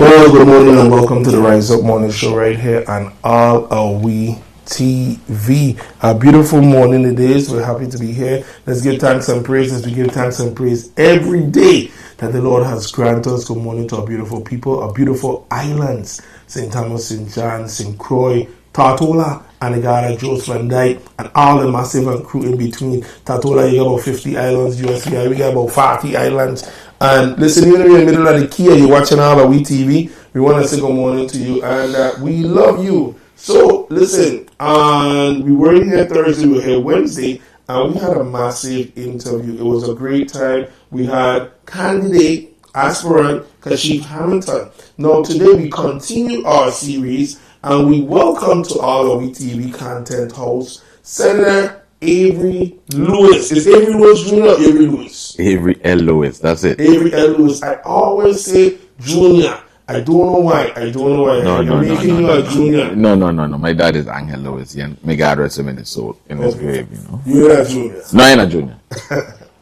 Well, good morning and welcome to the Rise Up Morning Show right here on AllAhWeTv. A beautiful morning it is. We're happy to be here. Let's give thanks and praise as we give thanks and praise every day that the Lord has granted us. Good morning to our beautiful people, our beautiful islands, St. Thomas, St. John, St. Croix, Tartola, Anegada, Jos Van Dyke, and all the massive and crew in between. Tartola, you got about 50 islands. USVI, we got about 40 islands. And listen, even if you're in the middle of the Kia, you're watching AllAhWeTv, we want to say good morning to you. And we love you. So, listen, we weren't here Thursday, we were here Wednesday, and we had a massive interview. It was a great time. We had candidate, aspirant, Kashif Hamilton. Now, today we continue our series, and we welcome to AllAhWeTv content host, Senator Avery Lewis. Is Avery Lewis Jr. or Avery Lewis? Avery L. Lewis, that's it. Avery L. Lewis. I always say Junior. I don't know why. I'm making you a junior. No. My dad is Angel Lewis. And may God rest him in his soul, in his grave, you know. You're not junior. No, I'm not junior.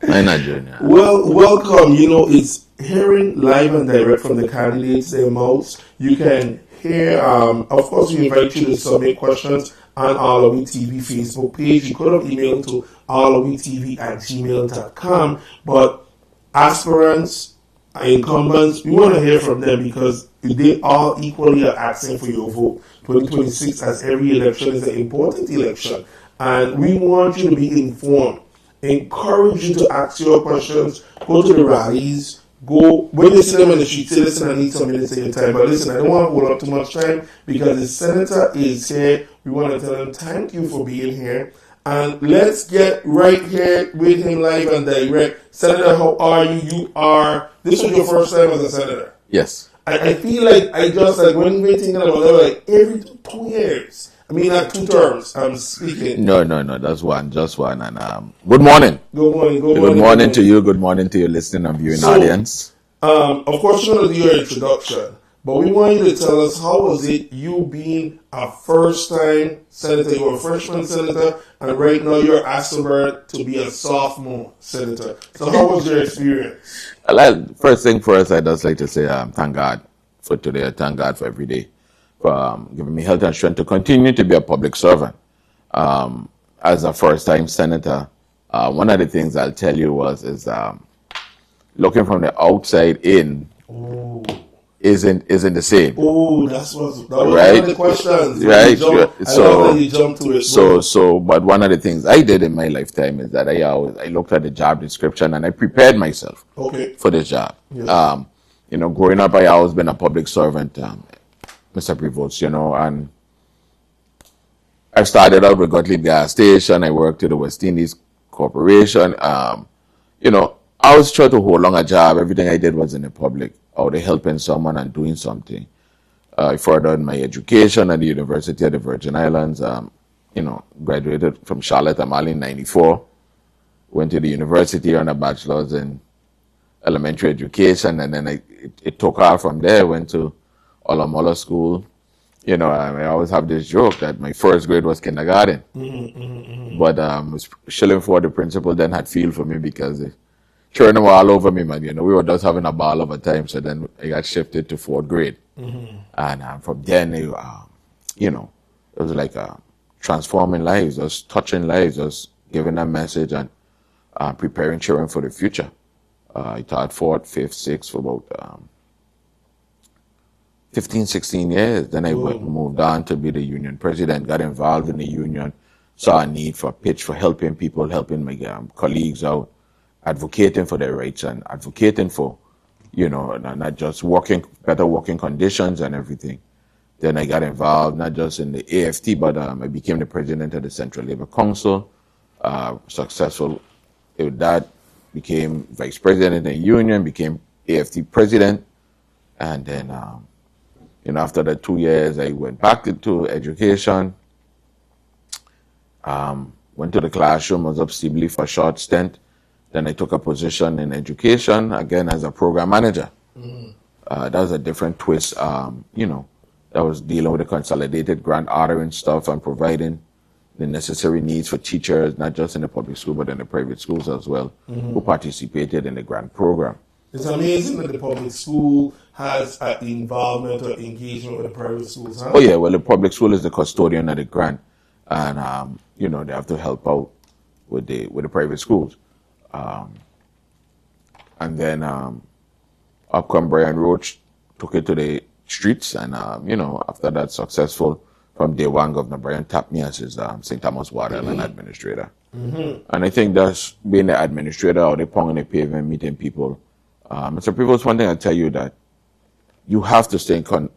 I'm not junior. Well, welcome. You know, it's hearing live and direct from the candidates, their mouths. You can hear, of course, we invite you to submit questions on AllAhWeTv Facebook page. You could have emailed to allahwetv@gmail.com, but aspirants, incumbents, we want to hear from them because they all equally are asking for your vote. 2026, as every election, is an important election, and we want you to be informed. Encourage you to ask your questions, go to the rallies, go, when you see them on the street, say, listen, I need some minutes of your time. But listen, I don't want to hold up too much time because the senator is here. We want to tell him thank you for being here. And let's get right here with him live and direct. Senator, how are you? This was your first time as a senator. Yes. I feel like when we're thinking about it, like every 2 years. I mean, not 2 terms, I'm speaking. No, that's one, just one. And good morning. Good morning. Good morning to you. Good morning to your listening and viewing audience. Of course, you're going to do your introduction, but we want you to tell us, how was it you being a first-time senator? You were a freshman senator, and right now you're aspirant to be a sophomore senator. So how was your experience? First thing first, I'd just like to say thank God for today. Thank God for every day, for giving me health and strength to continue to be a public servant. As a first-time senator, one of the things I'll tell you is looking from the outside in isn't the same. Oh, that was right? One of the questions. Right. You jumped to it. But one of the things I did in my lifetime is that I looked at the job description and I prepared myself for this job. Yes. Growing up, I always been a public servant, Mr. Prevost, and I started out with Gottlieb Gas Station. I worked at the West Indies Corporation. I always tried to hold on a job. Everything I did was in the public, or helping someone and doing something. I furthered my education at the University of the Virgin Islands. Graduated from Charlotte Amalie in '94. Went to the university on a bachelor's in elementary education, and then it took off from there. Went to AllAhWeTv school. I always have this joke that my first grade was kindergarten. But was shilling for the principal then had feel for me because churning all over me, man. We were just having a ball of a time. So then I got shifted to 4th grade. And from then, it was like transforming lives, just touching lives, just giving a message and preparing children for the future. I taught 4th, 5th, 6th for about 15, 16 years. Then I moved on to be the union president, got involved in the union, saw a need for a pitch for helping people, helping my colleagues out, advocating for their rights and advocating for, not just better working conditions and everything. Then I got involved not just in the AFT, but I became the president of the Central Labor Council, successful with that, became vice president of the union, became AFT president, and then, after the 2 years, I went back to education, went to the classroom, was up Sibley for a short stint. Then I took a position in education, again, as a program manager. That was a different twist, that was dealing with the consolidated grant ordering stuff and providing the necessary needs for teachers, not just in the public school, but in the private schools as well, who participated in the grant program. It's amazing that the public school has an involvement or engagement with the private schools, huh? Oh yeah, well the public school is the custodian of the grant, and they have to help out with the private schools, and then up come Brian Roach, took it to the streets, and after that successful from day one, Governor Brian tapped me as his St. Thomas Water Island administrator, and I think that's being the administrator out there pounding the pavement, meeting people. Mr. Prevost, one thing I tell you that you have to stay in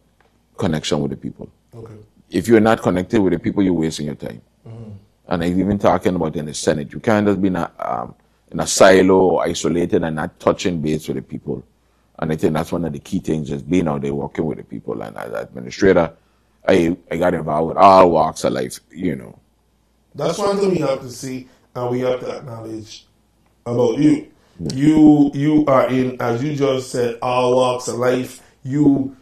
connection with the people. Okay. If you're not connected with the people, you're wasting your time. And I'm even talking about in the Senate, you can't just be in a silo or isolated and not touching base with the people. And I think that's one of the key things, just being out there working with the people. And as administrator, I got involved with all walks of life, That's one thing we have to see and we have to acknowledge about you. You are in, as you just said, all walks of life. You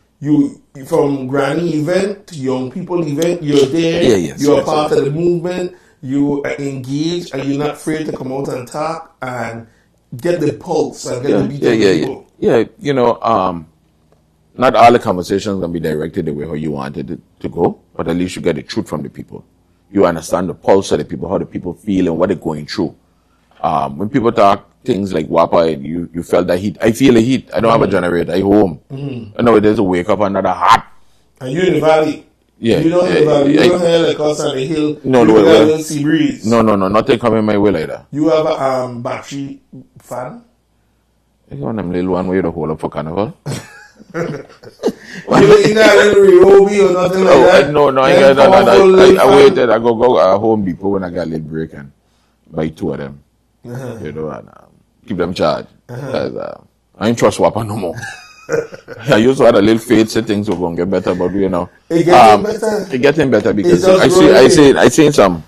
from granny event to young people event, you're there. You're part of the movement. You are engaged, and you're not afraid to come out and talk and get the pulse and get the beat of people. Not all the conversations can be directed the way how you wanted it to go, but at least you get the truth from the people. You understand the pulse of the people, how the people feel and what they're going through. When people talk things like WAPA, and you felt that heat. I feel the heat. I don't have a generator. I home. I know it is to wake up another hot. And you're in the valley. Yeah. You don't in the valley. You don't have like us on the hill. No, you don't see breeze. No. Nothing coming my way like that. You have a battery fan? I got them little one where you hold up for carnival. You ain't got a little Ryobi or nothing like that? No, I got that. I waited. I go home before when I got a little break and buy two of them. And keep them charged. I ain't trust WAPA no more. I used to have a little faith that things were going to get better, but it getting better. It getting better because I seen some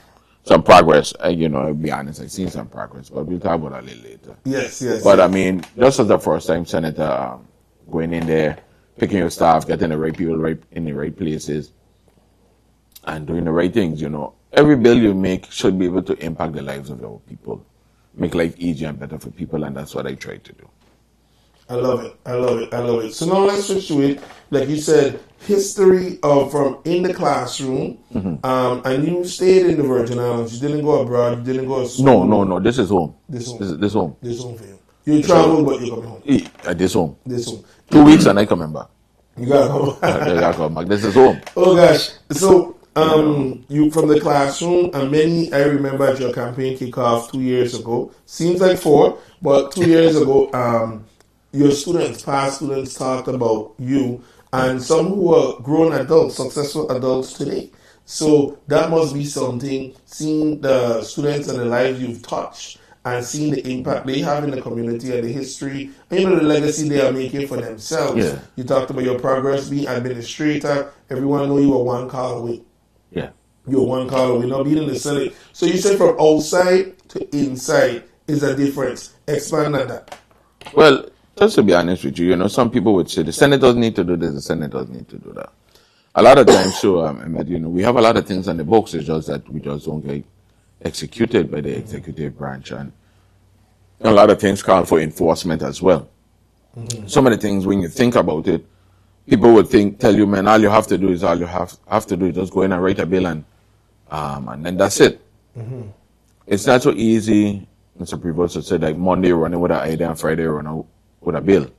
progress. I'll be honest, I seen some progress, but we'll talk about that a little later. Yes. But I mean, just as the first time senator, going in there, picking your staff, getting the right people right in the right places, and doing the right things. Every bill you make should be able to impact the lives of our people, make life easier and better for people, and that's what I try to do. I love it. So now let's switch to it. Like you said, history of from in the classroom, and you stayed in the Virgin Islands. You didn't go abroad. You didn't go to school. No. This is home. This home. This home. This home for you. You travel, but you're coming home. This home. This home. 2 weeks and I come back. You gotta come back. I gotta come back. This is home. Oh gosh. So you from the classroom, and I remember at your campaign kickoff 2 years ago. Seems like 4, but 2 years ago, your past students talked about you, and some who are grown adults, successful adults today. So that must be something, seeing the students and the lives you've touched and seeing the impact they have in the community and the history, and the legacy they are making for themselves. Yeah. You talked about your progress being administrator. Everyone know you were one call away. Yeah. You're one call away, not being in the Senate. So you said from outside to inside is a difference. Expand on that. Well, just to be honest with you, some people would say the senators need to do this, the senators need to do that. A lot of times, we have a lot of things on the books. It's just that we just don't get executed by the executive branch, and a lot of things call for enforcement as well. Some of the things, when you think about it, people would tell you, man, all you have to do is just go in and write a bill, and then that's it. It's not so easy. Mr. Prevost said, like Monday running with an idea and Friday running with a bill.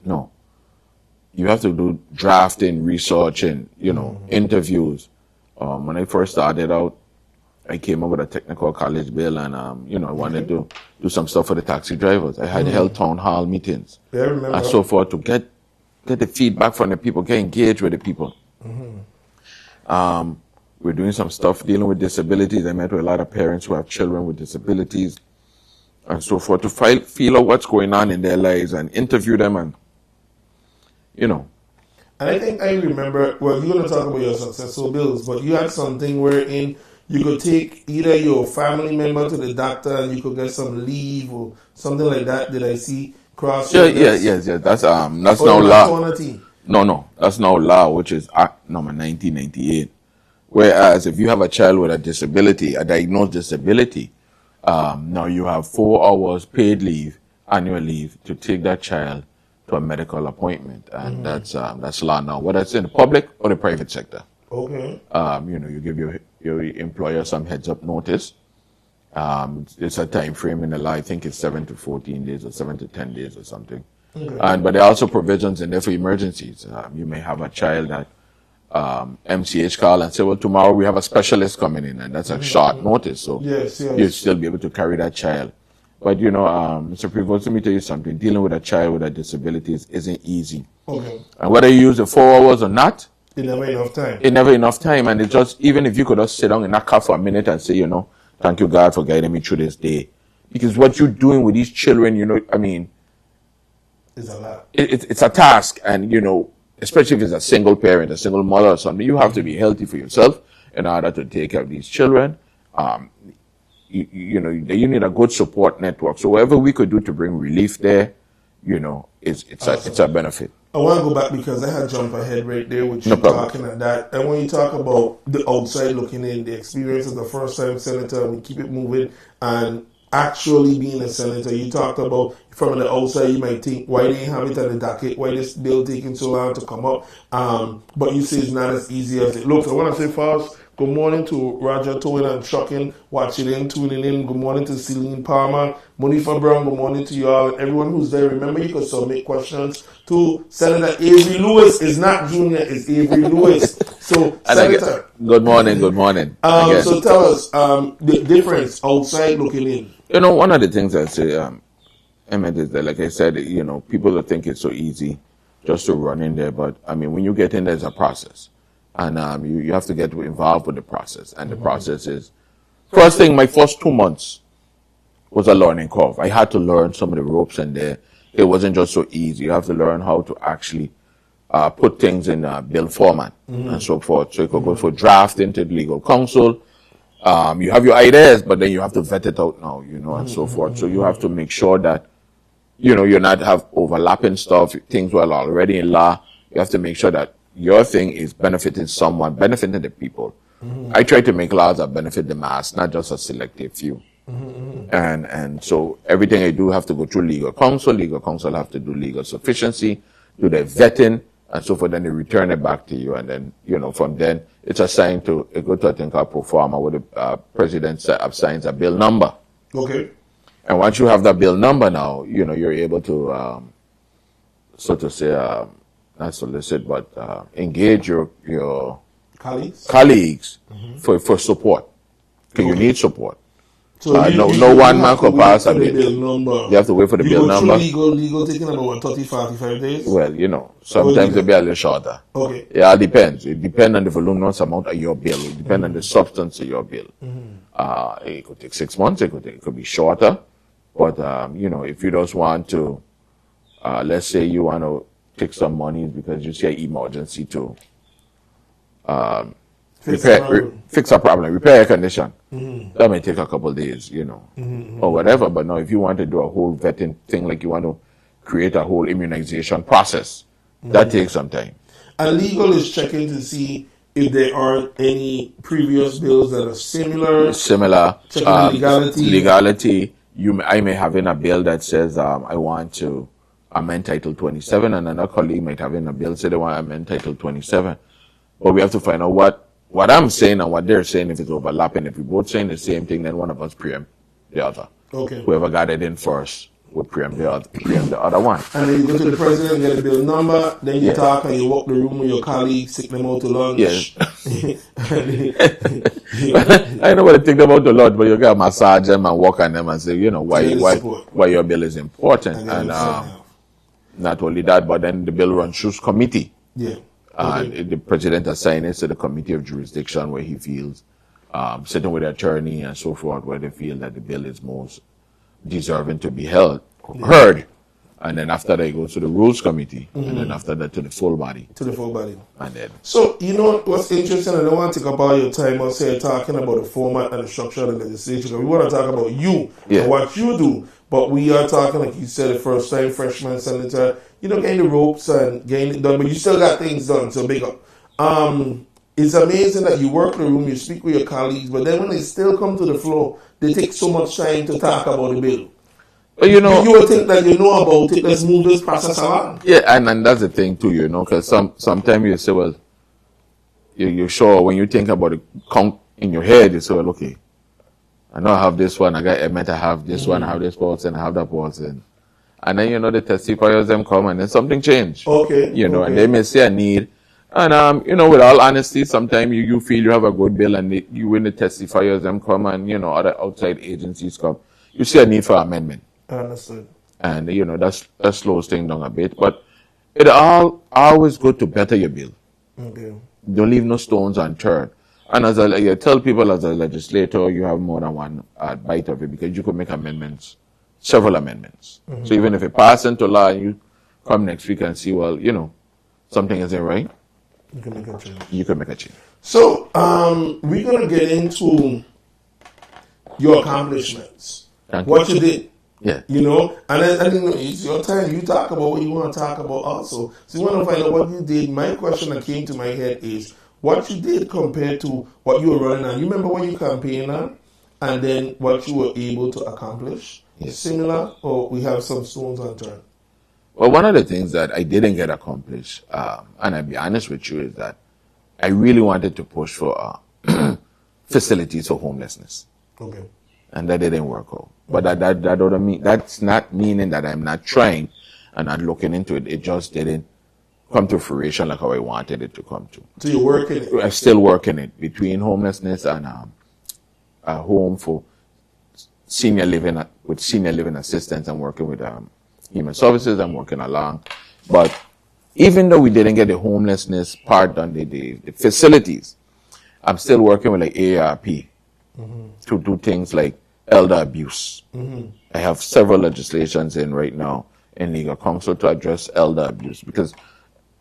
No. You have to do drafting, research, and, interviews. When I first started out, I came up with a technical college bill, and, I wanted to do some stuff for the taxi drivers. I had held town hall meetings and so forth to get the feedback from the people, get engaged with the people. We're doing some stuff dealing with disabilities. I met with a lot of parents who have children with disabilities and so forth to feel out what's going on in their lives and interview them, and And I think I remember, well, you're going to talk about your successful bills, but you had something wherein you could take either your family member to the doctor and you could get some leave or something like that. Did I see cross? Yes. That's now law. No, that's now law, which is Act number 1998. Whereas if you have a child with a disability, a diagnosed disability, now you have 4 hours paid leave annual leave to take that child to a medical appointment, and that's law now, whether it's in the public or the private sector. Okay. You give your employer some heads up notice. It's a time frame in the law. I think it's 7 to 14 days or 7 to 10 days or something. Okay. But there are also provisions in there for emergencies. You may have a child that MCH call and say, well, tomorrow we have a specialist coming in, and that's a short notice. So you'll still be able to carry that child. But, Mr. Prevost, let me tell you something. Dealing with a child with a disability isn't easy. Okay. And whether you use the 4 hours or not, it's never enough time. It's never enough time. And it's just, even if you could just sit down in that car for a minute and say, thank you, God, for guiding me through this day. Because what you're doing with these children, it's a lot. It's a task. And, especially if it's a single parent, a single mother or something, you have to be healthy for yourself in order to take care of these children. You need a good support network. So whatever we could do to bring relief there, it's a benefit. I want to go back because I had jumped ahead right there with you talking at that. And when you talk about the outside looking in, the experience of the first time senator, we keep it moving, and actually being a senator, you talked about from the outside, you might think, why they have it on the docket, why this bill taking so long to come up. But you say it's not as easy as it looks. I want to say first, good morning to Roger Towing and Trucking, watching in, tuning in. Good morning to Celine Palmer, Monifa Brown, good morning to you all, and everyone who's there. Remember, you can submit questions to Senator Avery Lewis. It's not Junior, it's Avery Lewis. So, Senator. Good morning. So tell us the difference outside looking in. One of the things I say, Emmett, is that, like I said, people think it's so easy just to run in there. But, when you get in, there's a process. And you have to get involved with the process. And the process is, first thing, my first 2 months was a learning curve. I had to learn some of the ropes in there. It wasn't just so easy. You have to learn how to actually put things in bill format and so forth. So you could go for draft into the legal counsel. You have your ideas, but then you have to vet it out now, and so forth. So you have to make sure that, you're not have overlapping stuff, things were already in law. You have to make sure that your thing is benefiting someone, benefiting the people. I try to make laws that benefit the mass, not just a selective few. And so everything I do have to go through legal counsel. Legal counsel have to do legal sufficiency, do the vetting, and so forth. Then they return it back to you. And then, from then, it's assigned to, it go to a thing called pro forma, where the president assigns a bill number. Okay. And once you have that bill number now, you're able to, so to say, not solicit, but engage your colleagues for support. Because you need support. So no one man could pass a bill. You have to wait for the bill number. Legal taking about 30, 45 days? Well, sometimes it'll be a little shorter. Okay. Yeah, it depends. It depends on the voluminous amount of your bill. It depends on the substance of your bill. It could take 6 months. It could be shorter. But, if you just want to, let's say you want to take some money because you see an emergency to fix a problem, repair a condition. That may take a couple of days, or whatever. But now if you want to do a whole vetting thing, like you want to create a whole immunization process, that takes some time. And legal is checking to see if there are any previous bills that are similar. Checking legality. I may have in a bill that says I want to amend Title 27, and another colleague might have in a bill say they want to amend Title 27. But we have to find out what I'm saying and what they're saying, if it's overlapping. If we're both saying the same thing, then one of us preempt the other. Okay. Whoever got it in first will preempt the other one. And then you go to the president, get a bill number, then you talk and you walk the room with your colleagues, take them out to lunch. Yes. I know what I think about the lunch, but you got massage them and walk on them and say, why your bill is important. And not only that, but then the bill runs through committee. Yeah. And the president assigns it to the committee of jurisdiction where he feels, sitting with the attorney and so forth, where they feel that the bill is most deserving to be heard. And then after that, it goes to the rules committee. And then after that, to the full body. And then. So, what's interesting, I don't want to take up all your time on say talking about the format and the structure of the legislation. We want to talk about you and what you do. But we are talking, like you said, the first time freshman senator, getting the ropes and getting it done, but you still got things done, so big up. It's amazing that you work in the room, you speak with your colleagues, but then when they still come to the floor, they take so much time to talk about the bill. But you know, you would think that you know about it. Let's move this process along. Yeah, and that's the thing too, you know, because sometimes you say, well, you're sure when you think about it, count in your head, you say, well, okay, I know I have this one, I meant I have this one, I have this person, I have that person. And then, you know, the testifiers them come and then something change. Okay. You know, and they may say a need. And, you know, with all honesty, sometimes you feel you have a good bill and you when the testifiers them come and, you know, other outside agencies come, you see a need for amendment. Understood. And, you know, that slows things down a bit. But it always good to better your bill. Okay. Don't leave no stones unturned. And as I tell people as a legislator, you have more than one bite of it because you could make amendments, several amendments. Mm-hmm. So even if it passes into law and you come next week and see, well, you know, something isn't right, you can make a change. You can make a change. So we're going to get into your accomplishments. What you did. Yeah. You know, and I think it's your time. You talk about what you want to talk about also. So you want to find out what you did. My question that came to my head is what you did compared to what you were running on. You remember when you campaigned on and then what you were able to accomplish? Yes. Similar, or we have some stones unturned? Well, one of the things that I didn't get accomplished, and I'll be honest with you, is that I really wanted to push for facilities for homelessness. Okay. And that didn't work out. But that doesn't mean, that's not meaning that I'm not trying and not looking into it. It just didn't come to fruition like how I wanted it to come to. So you're working it? I'm still working it between homelessness and a home for senior living, with senior living assistance. I'm working with human services. I'm working along. But even though we didn't get the homelessness part done, the facilities, I'm still working with like AARP to do things like elder abuse. I have several legislations in right now in legal counsel to address elder abuse because,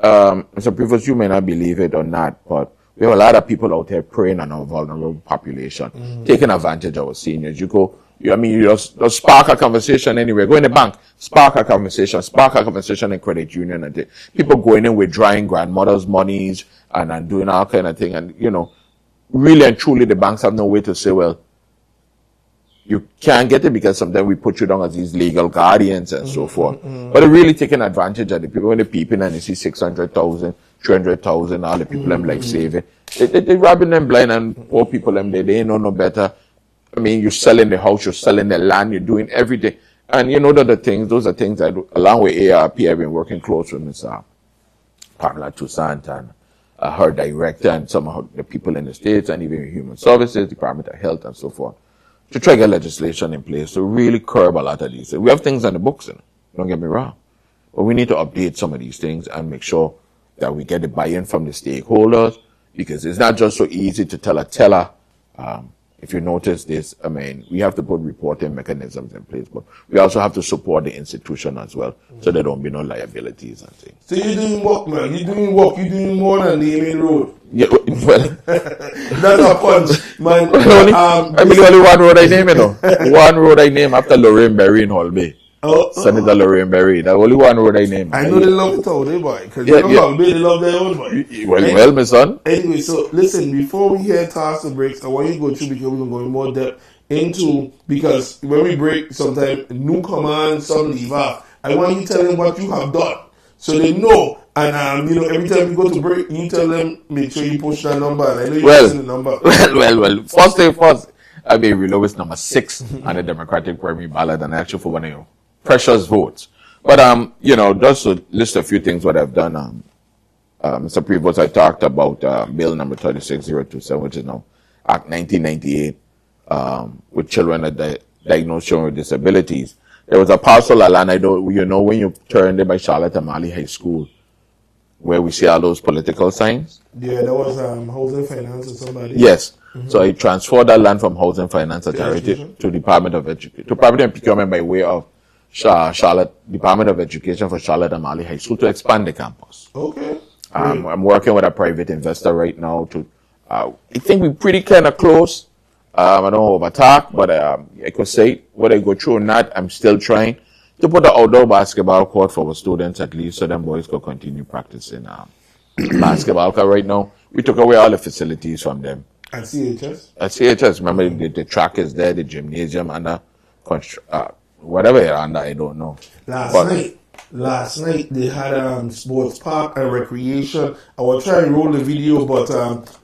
Mr. Prevost, you may not believe it or not, but we have a lot of people out there preying on our vulnerable population, taking advantage of our seniors. You just spark a conversation anywhere. Go in the bank, spark a conversation in credit union. And people going in withdrawing grandmother's monies and doing all kind of thing. And, you know, really and truly the banks have no way to say, well, you can't get it because sometimes we put you down as these legal guardians and so forth. But they're really taking advantage of the people when they're peeping and they see 600,000, 300,000, all the people them like saving. They're robbing them blind and poor people them, they ain't know no better. I mean, you're selling the house, you're selling the land, you're doing everything. And you know, those are things that, along with ARP, I've been working close with Ms. Pamela Toussaint and her director and some of the people in the States and even Human Services, Department of Health and so forth, to try to get legislation in place to really curb a lot of these. We have things on the books, don't get me wrong. But we need to update some of these things and make sure that we get the buy-in from the stakeholders, because it's not just so easy to tell a teller. If you notice this, I mean, we have to put reporting mechanisms in place, but we also have to support the institution as well, so there don't be no liabilities and things. So you're doing work, man. You're doing more than the main road. Yeah, well, that's a punch, man. Only one road I name, you know. One road I name after Lorraine Berry in Holby. Senator Lorraine Berry. That's only one road I name. I know they love it all, boy. Because they love their own, boy. Well, my son. Anyway, so listen, before we hear toss the breaks, I want you to go through because we're going to go in more depth into, because when we break, sometimes new commands, some leave off. I want you to tell them what you have done so they know. And, you know, every time you go to break, you tell them, make sure you push that number. And I know you're pushing the number. Well. First thing first, I mean, we know it's number 6 on the Democratic primary ballot and actually for one of your precious votes. But, you know, just to list a few things what I've done, Mr. Prevost, I talked about Bill number 36027, which is now Act 1998, with children diagnosed children with disabilities. There was a parcel of land, you know, when you turned in by Charlotte Amali High School, where we see all those political signs. Yeah, that was Housing Finance or somebody. Yes. So I transferred that land from Housing Finance Authority to Department of Education, to Property and Procurement by way of Charlotte Department of Education for Charlotte Amali High School to expand the campus. Okay. I'm working with a private investor right now to, I think we're pretty kind of close. I don't overtalk, but I could say what I go through or not, I'm still trying to put an outdoor basketball court for our students at least so them boys could continue practicing basketball. Because right now, we took away all the facilities from them. At CHS? At CHS, remember the track is there, the gymnasium, and whatever it's under, I don't know. Last night they had sports park and recreation. I was trying to roll the video, but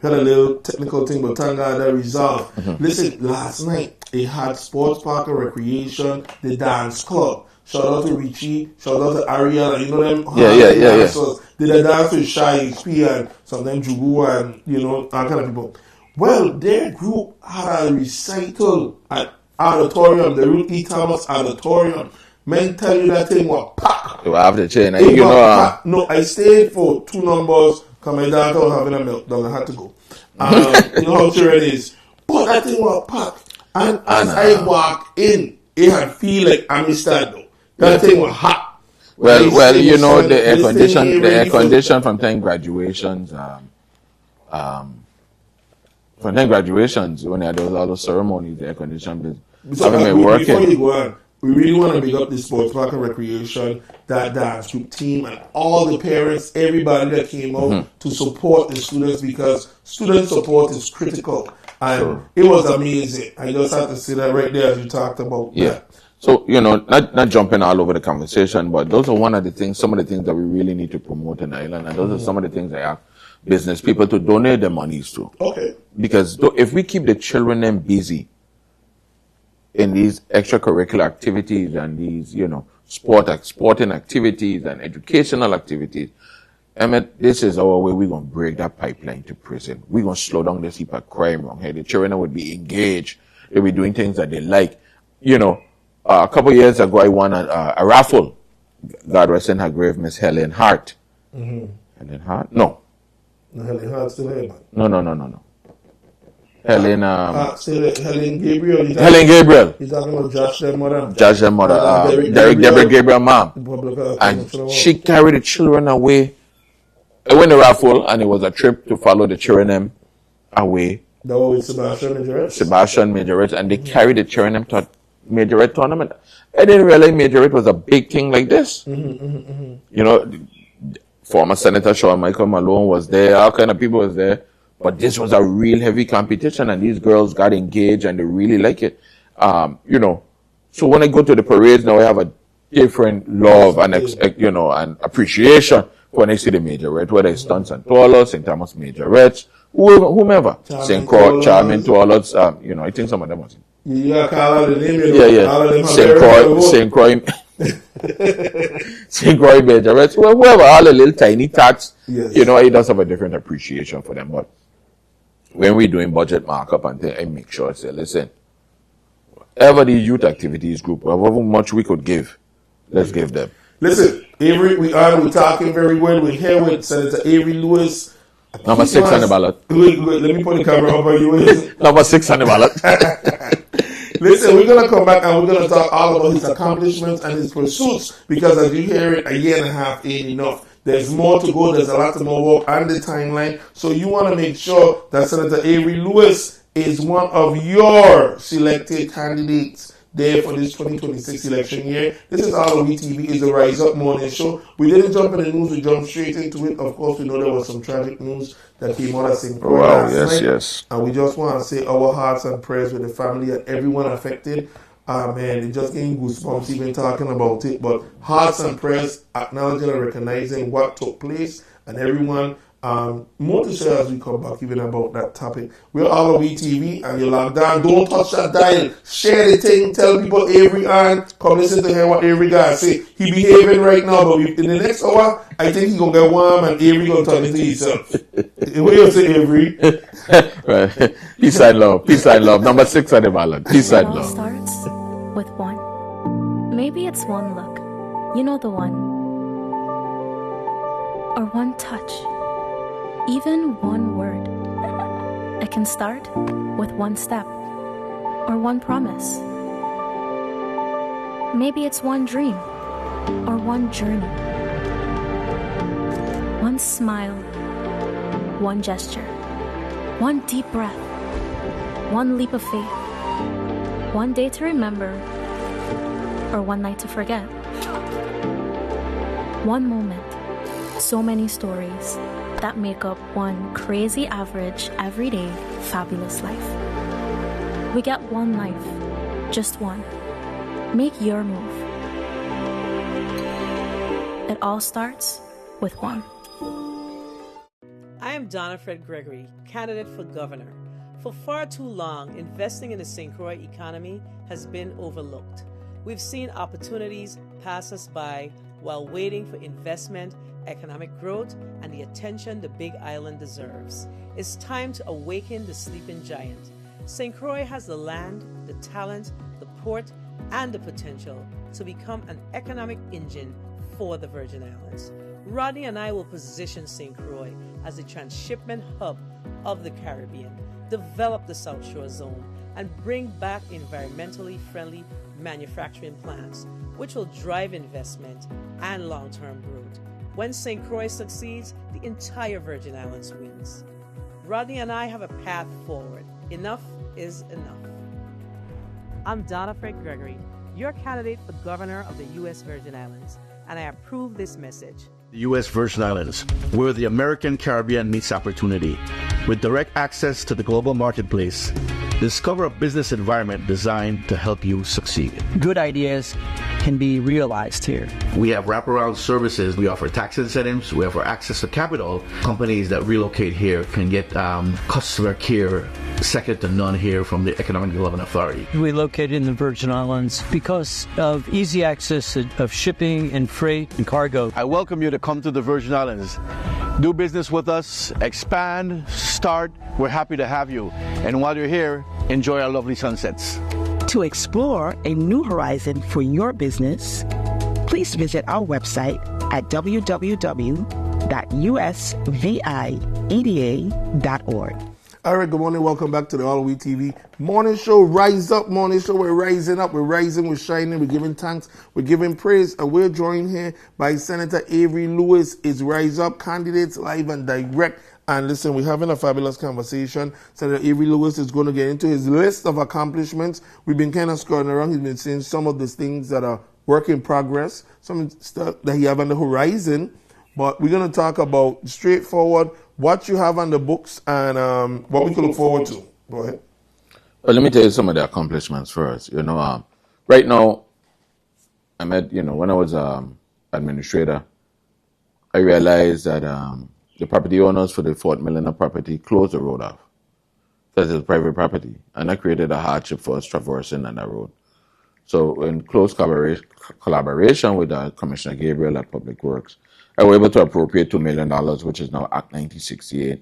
had a little technical thing, but thank God that resolved. Listen, last night they had sports park and recreation, the dance club. Shout out to Richie, shout out to Ariel, you know them. Yeah. Did a dance with Shy XP and sometimes Jugu and all kind of people. Well, their group had a recital at auditorium, the Ruth E. Thomas auditorium. Men tell you that thing was packed. So I have to change. No, I stayed for 2 numbers because my daughter was having a meltdown. I had to go. You know how sure it is. But that thing was packed. And as I walked in, it had feel like I'm though. That thing was hot. Well, the air condition from 10 graduations, when they had all those ceremonies, the air condition haven't been working. Before you go on, we really want to big up the sports park and recreation, that dance group team, and all the parents, everybody that came out to support the students, because student support is critical. And it was amazing. I just had to say that right there as you talked about that. So, not jumping all over the conversation, but those are some of the things that we really need to promote in Ireland. And those are some of the things I ask business people to donate their monies to. Okay. Because if we keep the children then busy in these extracurricular activities and these, sporting activities and educational activities, this is our way. We're going to break that pipeline to prison. We're going to slow down this heap of crime wrong here. The children would be engaged. They'll be doing things that they like. A couple of years ago, I won a raffle. God rest in her grave, Miss Helen Hart. Helen Hart? No. Helen Hart still here, man. No. Helen Gabriel. Helen Gabriel. He's talking about Josh, their mother. Derek Gabriel, mom. And she carried the children away. I went to raffle, and it was a trip to follow the children away. That was with Sebastian Majorette, and they carried the children to Majorette tournament. I didn't realize Majorette was a big thing like this. Former Senator Sean Michael Malone was there, all kind of people was there, but this was a real heavy competition, and these girls got engaged and they really like it. So when I go to the parades now, I have a different love and and appreciation when I see the Majorette, whether it's Stunts and Toilets, St. Thomas Majorettes, whomever, St. Croix, Charming Toilets, I think some of them was. You gotta call out the name. St. Croix. St. Croix Majorettes, whoever, all the little tiny tats, it does have a different appreciation for them. But when we're doing budget markup and things, I make sure I say, listen, whatever the youth activities group, however much we could give, let's give them. Listen, Avery, we're talking very well. We're here with Senator Avery Lewis. Number 6 on the ballot. Wait, let me put the camera up on you. Number 6 on the ballot. Listen, we're going to come back and we're going to talk all about his accomplishments and his pursuits, because as you hear it, 1.5 years ain't enough. There's more to go. There's a lot more work on the timeline. So you want to make sure that Senator Avery Lewis is one of your selected candidates there for this 2026 election year. This is AllAhWeTv, is the Rise Up Morning Show. We didn't jump in the news, we jumped straight into it. Of course, we know there was some tragic news that came out of St. Croix last night. Yes. And we just want to say our hearts and prayers with the family and everyone affected. Man, it just gave goosebumps even talking about it. But hearts and prayers, acknowledging and recognizing what took place, and everyone. More to share as we come back even about that topic. We're AllAhWeTv and you're locked down. Don't touch that dial. Share the thing. Tell people Avery on. Come listen to hear what Avery got to say. He behaving right now, but in the next hour, I think he's going to get warm and Avery going to turn into himself. What do you say, Avery? Right. Peace and love. Peace and love. Number 6 on the ballot. Peace and love. It all starts with one. Maybe it's one look. You know the one. Or one touch. Even one word. It can start with one step or one promise. Maybe it's one dream or one journey. One smile, one gesture, one deep breath, one leap of faith, one day to remember, or one night to forget. One moment, so many stories that make up one crazy average, everyday, fabulous life. We get one life, just one. Make your move. It all starts with one. I am Donna Fred Gregory, candidate for governor. For far too long, investing in the St. Croix economy has been overlooked. We've seen opportunities pass us by while waiting for investment, economic growth, and the attention the Big Island deserves. It's time to awaken the sleeping giant. St. Croix has the land, the talent, the port, and the potential to become an economic engine for the Virgin Islands. Rodney and I will position St. Croix as a transshipment hub of the Caribbean, develop the South Shore Zone, and bring back environmentally friendly manufacturing plants, which will drive investment and long-term growth. When St. Croix succeeds, the entire Virgin Islands wins. Rodney and I have a path forward. Enough is enough. I'm Donna Fred Gregory, your candidate for governor of the U.S. Virgin Islands, and I approve this message. The U.S. Virgin Islands, where the American Caribbean meets opportunity. With direct access to the global marketplace, discover a business environment designed to help you succeed. Good ideas can be realized here. We have wraparound services. We offer tax incentives. We offer access to capital. Companies that relocate here can get customer care second to none here from the Economic Development Authority. We located in the Virgin Islands because of easy access of shipping and freight and cargo. I welcome you to come to the Virgin Islands. Do business with us, expand, start. We're happy to have you. And while you're here, enjoy our lovely sunsets. To explore a new horizon for your business, please visit our website at www.usvieda.org. All right, good morning. Welcome back to the AllAhWeTv morning show. Rise up, morning show. We're rising up. We're rising. We're shining. We're giving thanks. We're giving praise. And we're joined here by Senator Avery Lewis. It's Rise Up candidates live and direct. And listen, we're having a fabulous conversation. Senator Avery Lewis is going to get into his list of accomplishments. We've been kind of scrolling around. He's been saying some of the things that are work in progress, some stuff that he have on the horizon. But we're going to talk about straightforward what you have on the books and what we can look forward to. Go ahead. Well, let me tell you some of the accomplishments first. Right now, when I was administrator, I realized that the property owners for the Fort Milliner property closed the road off because it's private property, and that created a hardship for us traversing on that road. So, in close collaboration with Commissioner Gabriel at Public Works, I was able to appropriate $2 million, which is now Act 1968,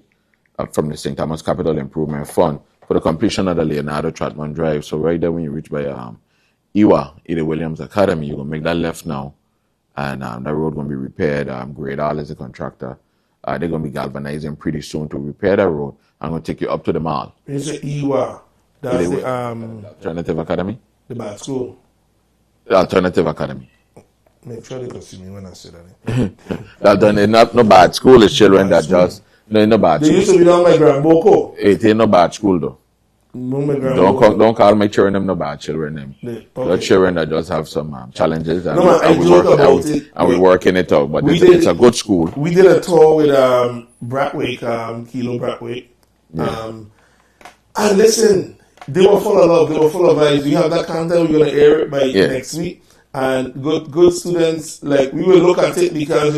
from the St. Thomas Capital Improvement Fund for the completion of the Leonardo Trotman Drive. So right there when you reach by Iwa, Ada Williams Academy, you're going to make that left now, and that road going to be repaired. Great All is the contractor. They're going to be galvanizing pretty soon to repair that road. I'm going to take you up to the mall. It's Iwa. That's the Alternative Academy? The bad school. The Alternative Academy. Make sure they can see me when I say that. That done not no bad school. It's children that just no bad. They used to be down my Grand Boko. It ain't no bad school though. Don't call my children them no bad children them. The children that just have some challenges and, we're working it out. But it's a good school. We did a tour with Brathwaite, Kilo Brathwaite. And listen, they were full of love. They were full of vibes. We have that content. We're gonna air it by next week. And good students, like, we will look at it because,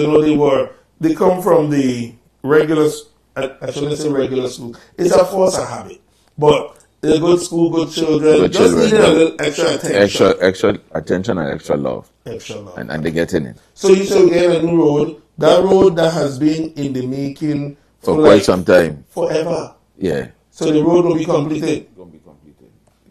they come from the regular, I shouldn't say regular school. It's a force of habit. But they're good school, good children. Just needing a little extra attention. Extra attention and extra love. Extra love. And they get in it. So you should get a new road. That road that has been in the making for quite some time. Forever. Yeah. So the road will be completed.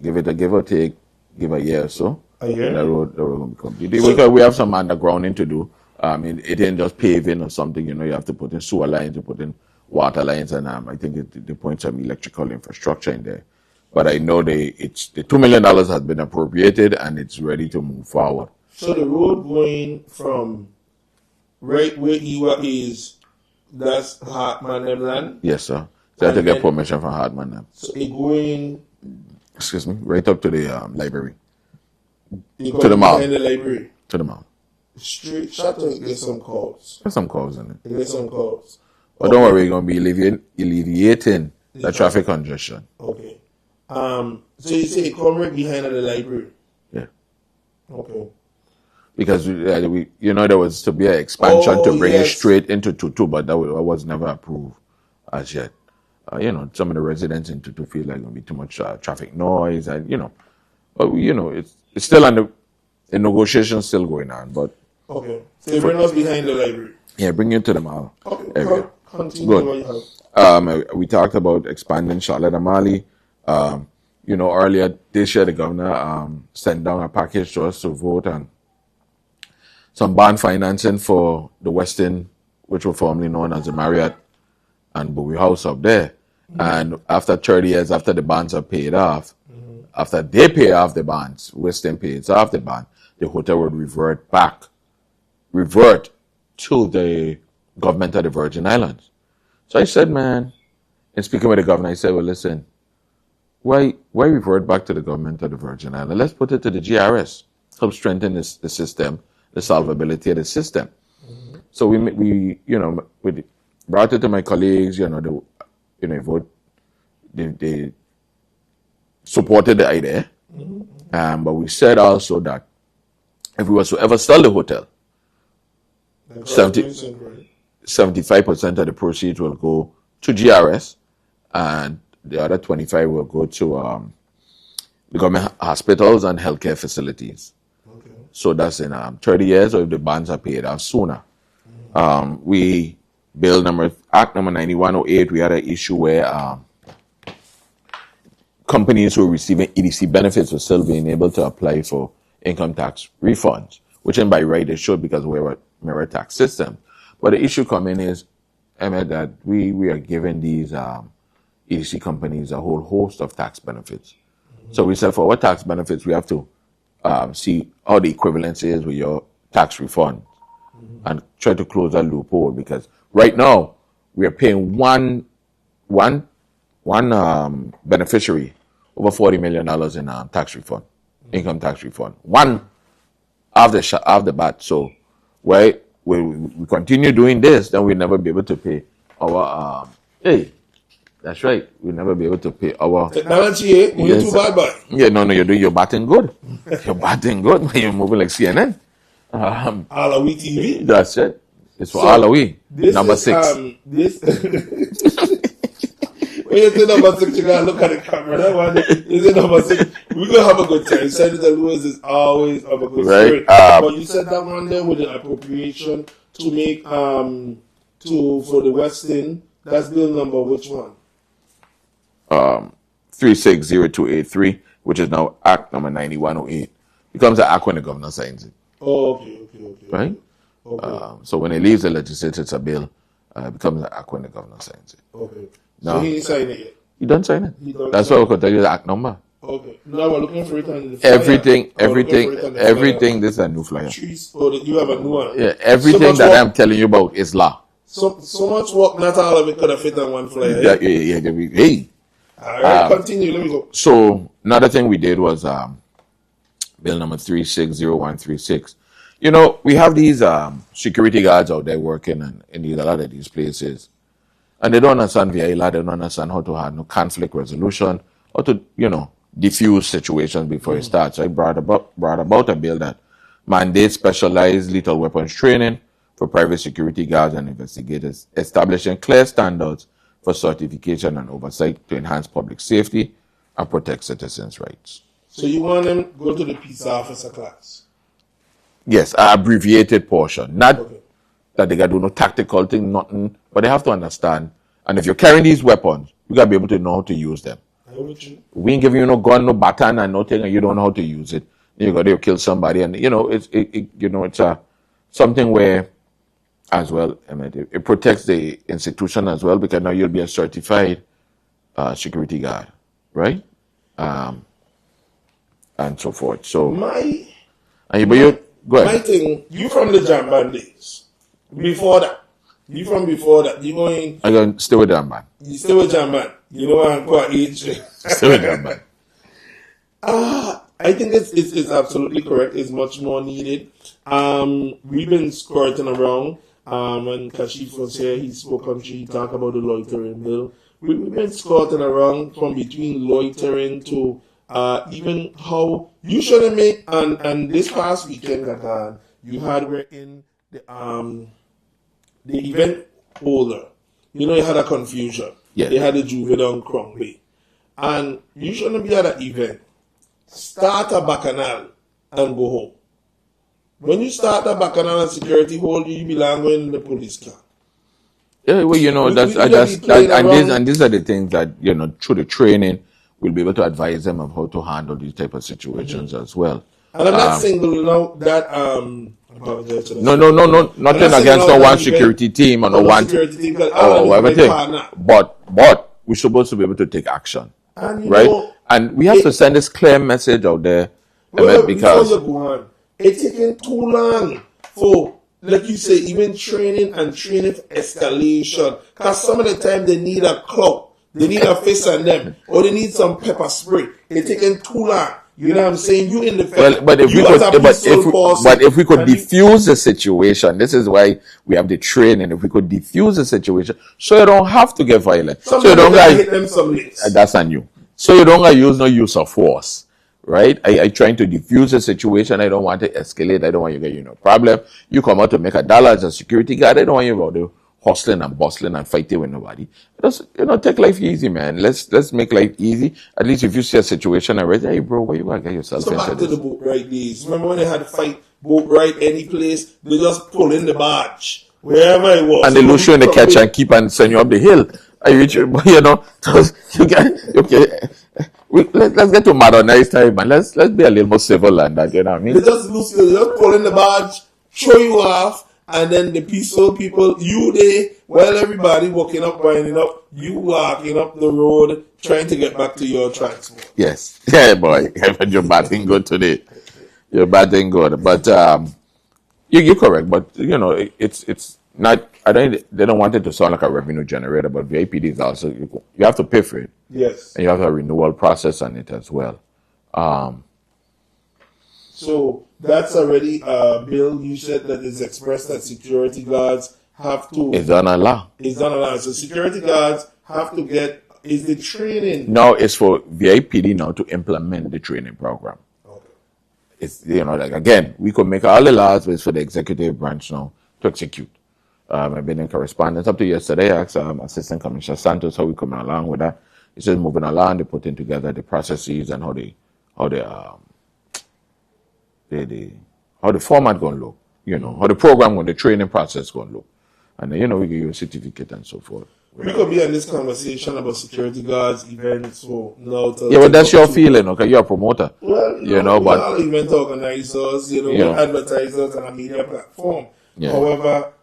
Give or take a year or so. A year? The road will be completed. Because we have some undergrounding to do. It ain't just paving or something. You have to put in sewer lines, you put in water lines, and I think they point some electrical infrastructure in there. But I know the $2 million has been appropriated and it's ready to move forward. So the road going from right where Iwa is, that's Hartman land? Yes, sir. So I have to get permission from Hartman land. So it going... Excuse me, right up to the library. To the mall. In the library. To the mall. Straight shot to get some calls. There's some calls in it. Get some calls. But don't worry, we're going to be alleviating the traffic congestion. Okay. So you say come right behind the library. Yeah. Okay. Because there was to be an expansion to bring it yes. straight into Tutu, but that was never approved as yet. Some of the residents in Tutu feel like there'll be too much traffic noise, and but it's still under the negotiation still going on. But okay, so you bring us behind the library. Yeah, bring you to the mall. Okay, area. continue Good. what you have. We talked about expanding Charlotte and Mali. Earlier this year, the governor sent down a package to us to vote on some bond financing for the Westin, which were formerly known as the Marriott and Bowie House up there. Mm-hmm. And after 30 years, after the bonds are paid off, after they pay off the bonds, Westin pays off the bond, the hotel would revert to the government of the Virgin Islands. So I said, man, in speaking with the governor, I said, well, listen, why revert back to the government of the Virgin Islands? Let's put it to the GRS, help strengthen the system, the solvability of the system. Mm-hmm. So we brought it to my colleagues, they supported the idea. Mm-hmm. But we said also that if we were to ever sell the hotel, 75% of the proceeds will go to GRS, and the other 25% will go to the government hospitals and healthcare facilities. Okay. So that's in 30 years, or if the bonds are paid off sooner. We Act number 9108, we had an issue where companies who were receiving EDC benefits were still being able to apply for income tax refunds, which by right they should, because we're a mirror tax system. But the issue coming is, Emmett, that we are giving these EDC companies a whole host of tax benefits. Mm-hmm. So we said for our tax benefits, we have to see how the equivalence is with your tax refund, and try to close that loophole, because right now we are paying one beneficiary over $40 million in tax refund, income tax refund. One of the bat. So we continue doing this, then we'll never be able to pay our that's right. We'll never be able to pay our technology. You're too bad, boy. Yeah, no, you're batting good. You're batting good. You're moving like CNN. AllAhWeTv. That's it. It's for AllAhWe. Number 6. This when you say number 6, you gotta look at the camera. That one is it number 6. We're gonna have a good time. Senator Lewis is always of a good spirit. But you said that one there with the appropriation to make for the Westin. That's bill number which one? 360283, which is now Act number 9108. Becomes an act when the governor signs it. Oh, okay. Right? Okay. So when it leaves the legislature, it's a bill. It becomes an act when the governor signs it. Okay. Now, so he didn't sign it yet? He didn't sign it. That's why I could tell you the act number. Okay. Now we're looking for it on the flyer. Everything, this is a new flyer. You have a new one. Yeah, everything that I'm telling you about is law. So much work, not all of it could have fit on one flyer. Yeah. Hey. All right, continue. Let me go. So another thing we did was bill number 360136. We have these security guards out there working in a lot of these places, and they don't understand VILA. They don't understand how to handle conflict resolution, how to diffuse situations before it starts. So I brought about a bill that mandates specialized lethal weapons training for private security guards and investigators, establishing clear standards for certification and oversight to enhance public safety and protect citizens' rights. So you want them to go to the peace officer class? Yes, an abbreviated portion. Not that they got to do no tactical thing, nothing, but they have to understand. And if you're carrying these weapons, you got to be able to know how to use them. We ain't giving you no gun, no baton, and nothing, and you don't know how to use it. You got to kill somebody, and it's something where, as well, it protects the institution as well, because now you'll be a certified security guard, right? And so forth. So go ahead. My thing, you from the Jamban days. Before that, you going? I go stay with Jamban. You stay with Jamban. You know I'm quite age. Stay with Jamban. I think it's absolutely correct. It's much more needed. We've been skirting around. When Kashif was here, he spoke on he talked about the loitering bill. We've been skirting around from between loitering to even how you shouldn't make, and this past weekend, Gatan, you had where in the event holder, you had a confusion. Yeah. They had a juvenile Crongley. And you shouldn't be at an event. Start a bacchanal and go home. When you start a bacchanal and security hold, you belong in the police car. Yeah, well, and these are the things that, through the training, we'll be able to advise them of how to handle these type of situations as well. And I'm not singling out that, No, nothing against no one security team or no one security team, or everything. But we're supposed to be able to take action, and right? And we have to send this clear message out there, because before you go on, it's taking too long for, like you say, even training for escalation. Because some of the time they need a clout, they need a face on them, or they need some pepper spray. It's taking too long. You know what I'm saying? You in the well, but if we could diffuse the situation, this is why we have the training. If we could diffuse the situation, so you don't have to get violent, so you don't hit them some licks. That's on you. So you don't use no use of force, right? I trying to diffuse the situation. I don't want to escalate. I don't want you to get problem. You come out to make $1 as a security guard. I don't want you out there hustling and bustling and fighting with nobody. Just, take life easy, man. Let's make life easy. At least if you see a situation and hey, bro, where you gonna get yourself into? So back to the boat right days. Remember when they had to fight boat right any place? They just pull in the barge wherever it was, and they lose you in the catch and keep and send you up the hill. I reach, you okay. Let's get to modernize time and let's be a little more civil and that. You know what I mean? They just lose you. They just pull in the barge, throw you off. And then the peaceful people, you there, while everybody walking up, winding up, you walking up the road, trying to get back to your transport. Yes. Yeah, boy. You're batting good today. You're batting good. But you're correct. But, it's not, they don't want it to sound like a revenue generator, but VIPD is also, you have to pay for it. Yes. And you have a renewal process on it as well. So that's already a bill you said that is expressed that security guards have to. It's done a law. It's done a law. So security guards have to get, is the training. No, it's for VIPD now to implement the training program. Okay. It's, again, we could make all the laws, but it's for the executive branch now to execute. I've been in correspondence up to yesterday. I asked Assistant Commissioner Santos how we coming along with that. It's just moving along. They're putting together the processes and how the format going to look, how the program, when the training process going to look. And then, we give you a certificate and so forth. We could be in this conversation about security guards, events, so now. Yeah, but that's your feeling, okay? You're a promoter. Well, but we're all event organizers, advertisers and a media platform. Yeah. However,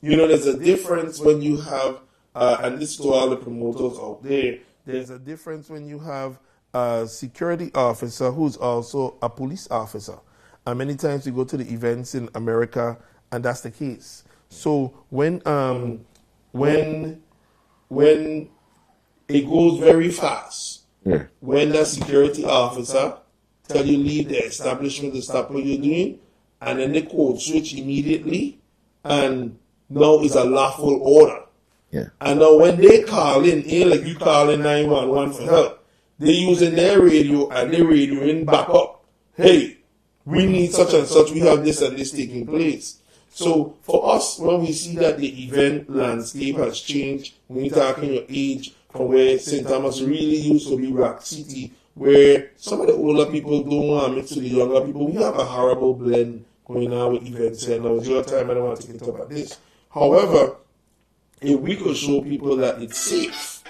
there's a difference when you have, and this to all the promoters out there, there's a difference when you have a security officer who's also a police officer. And many times we go to the events in America, and that's the case. So when it goes very fast, when the security officer tell you leave the establishment to stop what you're doing, and then the code switch immediately, and now it's a lawful order. Yeah. And now when they call in, like you call in 911 for help, they're using their radio and they're radioing back up. Hey, we need such and such. We have this and this taking place. So for us, when we see that the event landscape has changed, when you're talking your age from where St. Thomas really used to be Rock City, where some of the older people don't want to mix with the younger people, we have a horrible blend going on with events here. Now it's your time, I don't want to take it about this. However, if we could show people that it's safe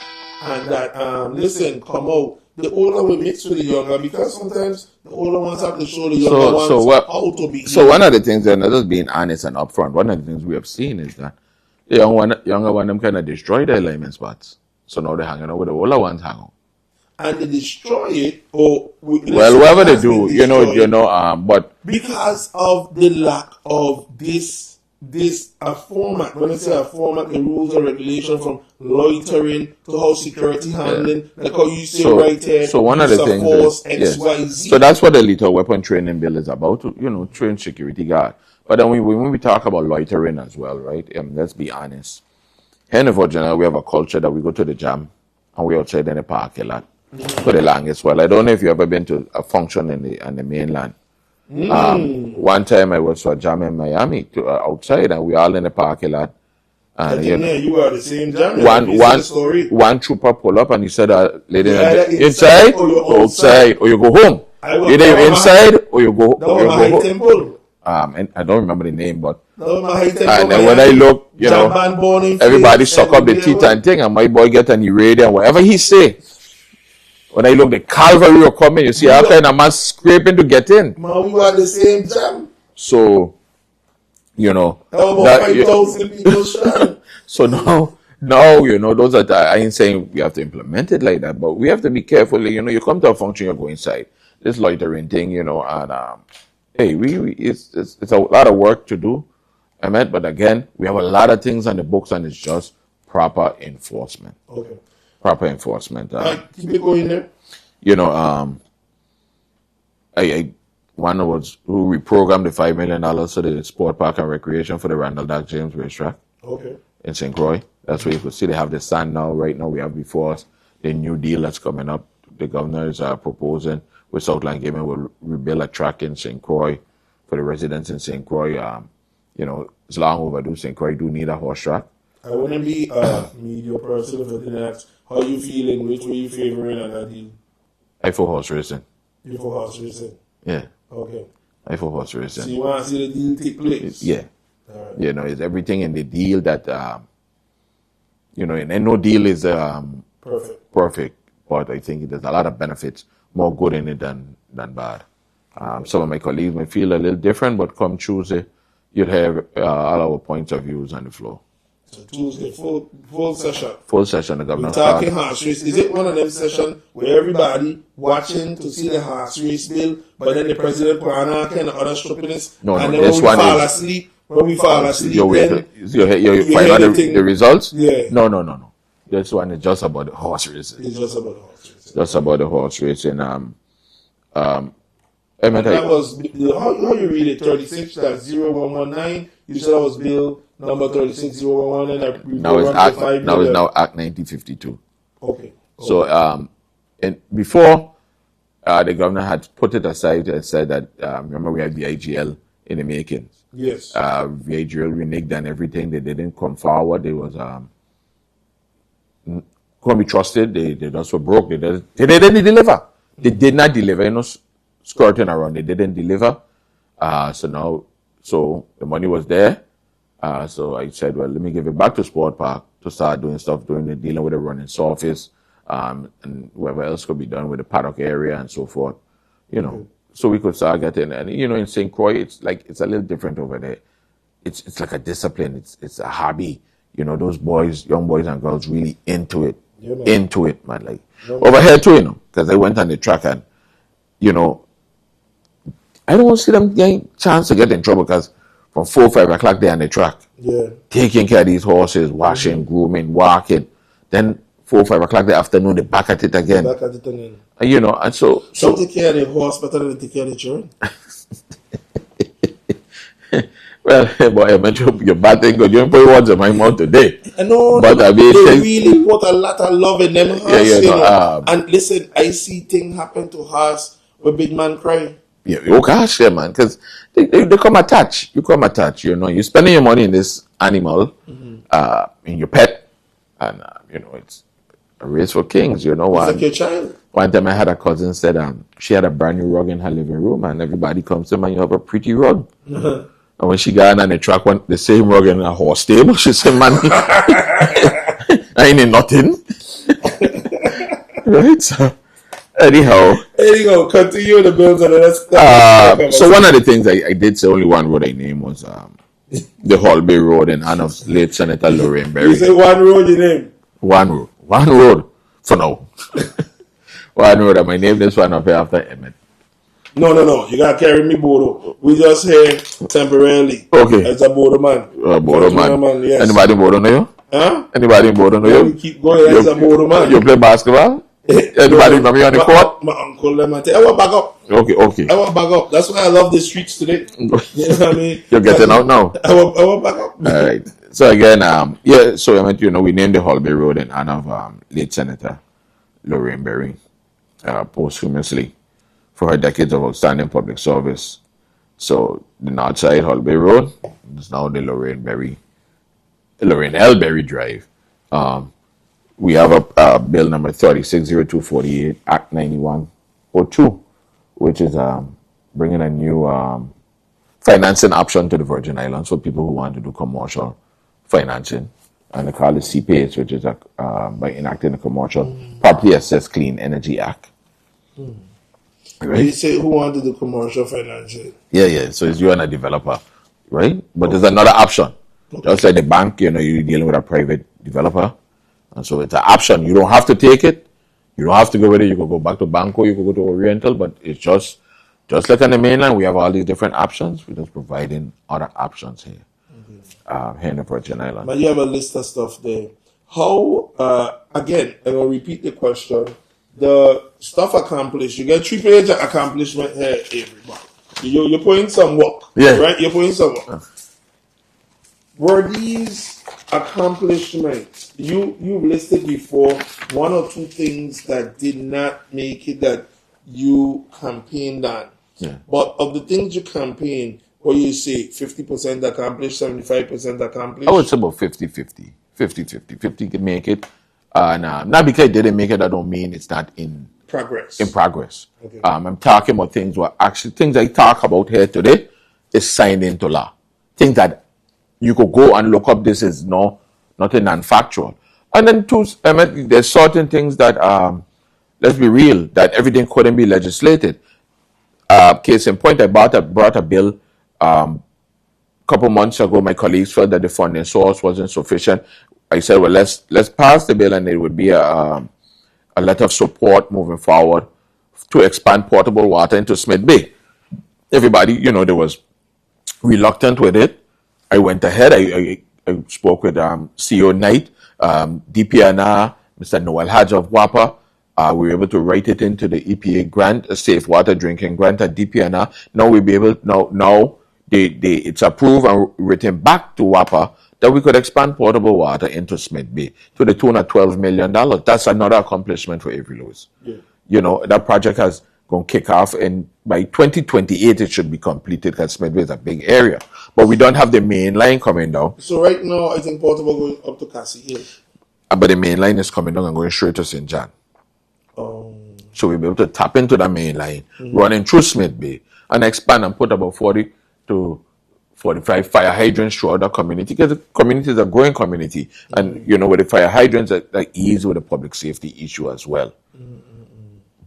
and that, come out, the older will mix with the younger, because sometimes the older ones have to show the younger ones how to be. So one of the things, and just being honest and upfront, one of the things we have seen is that the younger one, them kind of destroy their alignment spots. So now they're hanging out with the older ones hang out. And they destroy it, or whatever they do, but because of the lack of this format. When I say a format, the rules and regulations from loitering to how security handling, like how you say right here. So one of the things is, so that's what the lethal weapon training bill is about, to train security guard. But then when we talk about loitering as well, right? Let's be honest. Here in Virginia, we have a culture that we go to the jam and we outside in the parking lot. for the longest while. I don't know if you've ever been to a function on the mainland. One time I was for a jam in Miami outside, and we all in the parking lot. And you are the same jam. One trooper pull up and he said, "Lady, inside or outside, or you go home. Either you're inside or you go home." Temple. And I don't remember the name, but and then when I look, everybody suck up the teeth and thing, and my boy get on the radio and whatever he say. When I look, the cavalry are coming. You see all kind of man scraping to get in. Man, we are the same jam. So, about 5,000 people strong. So now, those are. I ain't saying we have to implement it like that, but we have to be careful. You come to a function, you go inside. This loitering thing, and hey, it's a lot of work to do. But again, we have a lot of things on the books, and it's just proper enforcement. Okay. Proper enforcement. Keep it going there. One was who reprogrammed the $5 million to the sport park and recreation for the Randall Doug James racetrack. Okay. In St. Croix. That's where you could see they have the stand now. Right now we have before us the new deal that's coming up. The governor is proposing with Southland Gaming will rebuild a track in St. Croix for the residents in St. Croix. It's long overdue. St. Croix do need a horse track. I wouldn't be a media person if I didn't ask how you feeling, which way you favoring on that deal. I for horse racing. You for horse racing? Yeah. Okay. I for horse racing. So you want to see the deal take place? Yeah. All right. It's everything in the deal that, and no deal is perfect, but I think there's a lot of benefits, more good in it than bad. Some of my colleagues may feel a little different, but come Tuesday, you'll have all our points of views on the floor. So Tuesday, full session. Full session, the governor. We're talking horse race. Is it one of them sessions where everybody watching to see the horse race bill, but then the president plan all kind of other stupidness? No, and then this one when we fall asleep, you find out the results? Yeah. No. This one is just about the horse racing. It's just about the horse racing. Just about the horse racing. That was how you read it? 36-0119. You said that was bill number 36-0119. Now it's Act 1952. Okay. So and before the governor had put it aside and said that remember we had the IGL in the making. Yes. VIGL reneged and everything. They didn't come forward. They was couldn't be trusted. They just were broke. They didn't deliver. They did not deliver. Skirting around. They didn't deliver. So the money was there. So I said, well, let me give it back to Sport Park to start doing stuff, dealing with the running surface, and whatever else could be done with the paddock area and so forth. So we could start getting, and in St. Croix, it's a little different over there. It's like a discipline. It's a hobby. Those young boys and girls really into it. Yeah, man. Into it, man. Like over here too, because I went on the track and, I don't see them getting chance to get in trouble because from 4 or 5 o'clock they're on the track. Yeah. Taking care of these horses, washing, grooming, walking. Then 4 or 5 o'clock in the afternoon, they back at it again. And so take care of the horse better than take care of the children. Well, boy, I mentioned your bad thing because you didn't put words in my mouth today. I know, but they really put a lot of love in them horse. And listen, I see things happen to horse where big man cry. Yeah, you gosh, yeah, man, because they come attached. You come attached, you're spending your money in this animal, in your pet, and it's a race for kings. It's like your child. One time I had a cousin said she had a brand new rug in her living room, and everybody comes to me, you have a pretty rug. And when she got on the track, the same rug in a horse stable, she said, man, I ain't in nothing. Right? So, anyhow, continue the bills and let's so one of the things I did say only one road I named was the Holby Road in honor of late Senator Lorraine Berry. You say one road you name? One road for now. One road. I name this one up here after Emmett. No. You gotta carry me Bodo. We just here temporarily. Okay. As a Bodo man. Bodo man. Yes. Anybody in Bodo know you? Huh? Anybody in Bodo know you? We keep going as a Bodo man. You play basketball? Anybody remember you on the court? My uncle, let me tell you. I want back up. Okay. I want back up. That's why I love the streets today. You know what I mean? You're getting out now. I want back up. All right. So again, so we named the Holby Road in honor of late Senator Lorraine Berry. posthumously for her decades of outstanding public service. So the north side, Holby Road, is now the Lorraine L. Berry Drive. We have a bill number 360248, Act 9102, which is bringing a new financing option to the Virgin Islands for people who want to do commercial financing. And they call it CPAs, which is by enacting the Commercial Property Assessed Clean Energy Act. Right? You say who want to do commercial financing? Yeah. So it's you and a developer, right? But there's another option. Just like the bank, you're dealing with a private developer. And so it's an option. You don't have to take it. You don't have to go with it. You can go back to Banco, you can go to Oriental, but it's just like on the mainland, we have all these different options. We're just providing other options here, here in the Virgin Islands. But you have a list of stuff there. How, again, I'm going to repeat the question. The stuff accomplished, you get 3 pages of accomplishment here, everybody. You're putting some work, right? You're putting some work. Were these accomplishments, you've listed before 1 or 2 things that did not make it that you campaigned on? Yeah. But of the things you campaigned, what do you say, 50% accomplished, 75% accomplished? I would say about 50-50. 50-50. 50 can make it. Not because it didn't make it, I don't mean it's not in progress. Okay. I'm talking about things I talk about here today is signed into law. Things that you could go and look up. This is not a non-factual. And then there's certain things that, let's be real, that everything couldn't be legislated. Case in point, I brought a bill a couple months ago. My colleagues felt that the funding source wasn't sufficient. I said, well, let's pass the bill, and it would be a letter of support moving forward to expand potable water into Smith Bay. Everybody, there was reluctant with it. I went ahead. I spoke with CEO Knight, DPNR, Mr. Noel Hadj of WAPA. We were able to write it into the EPA grant, a safe water drinking grant at DPNR. Now we'll be able, now it's approved and written back to WAPA that we could expand potable water into Smith Bay to the tune of $12 million. That's another accomplishment for Avery Lewis. Yeah. That project has going to kick off, and by 2028 it should be completed because Smith Bay is a big area. But we don't have the main line coming down. So right now, I think potable going up to Cassie Hill. But the main line is coming down and going straight to St. John. So we'll be able to tap into the main line, running through Smith Bay, and expand and put about 40 to 45 fire hydrants throughout the community, because the community is a growing community. And, with the fire hydrants, that ease with the public safety issue as well.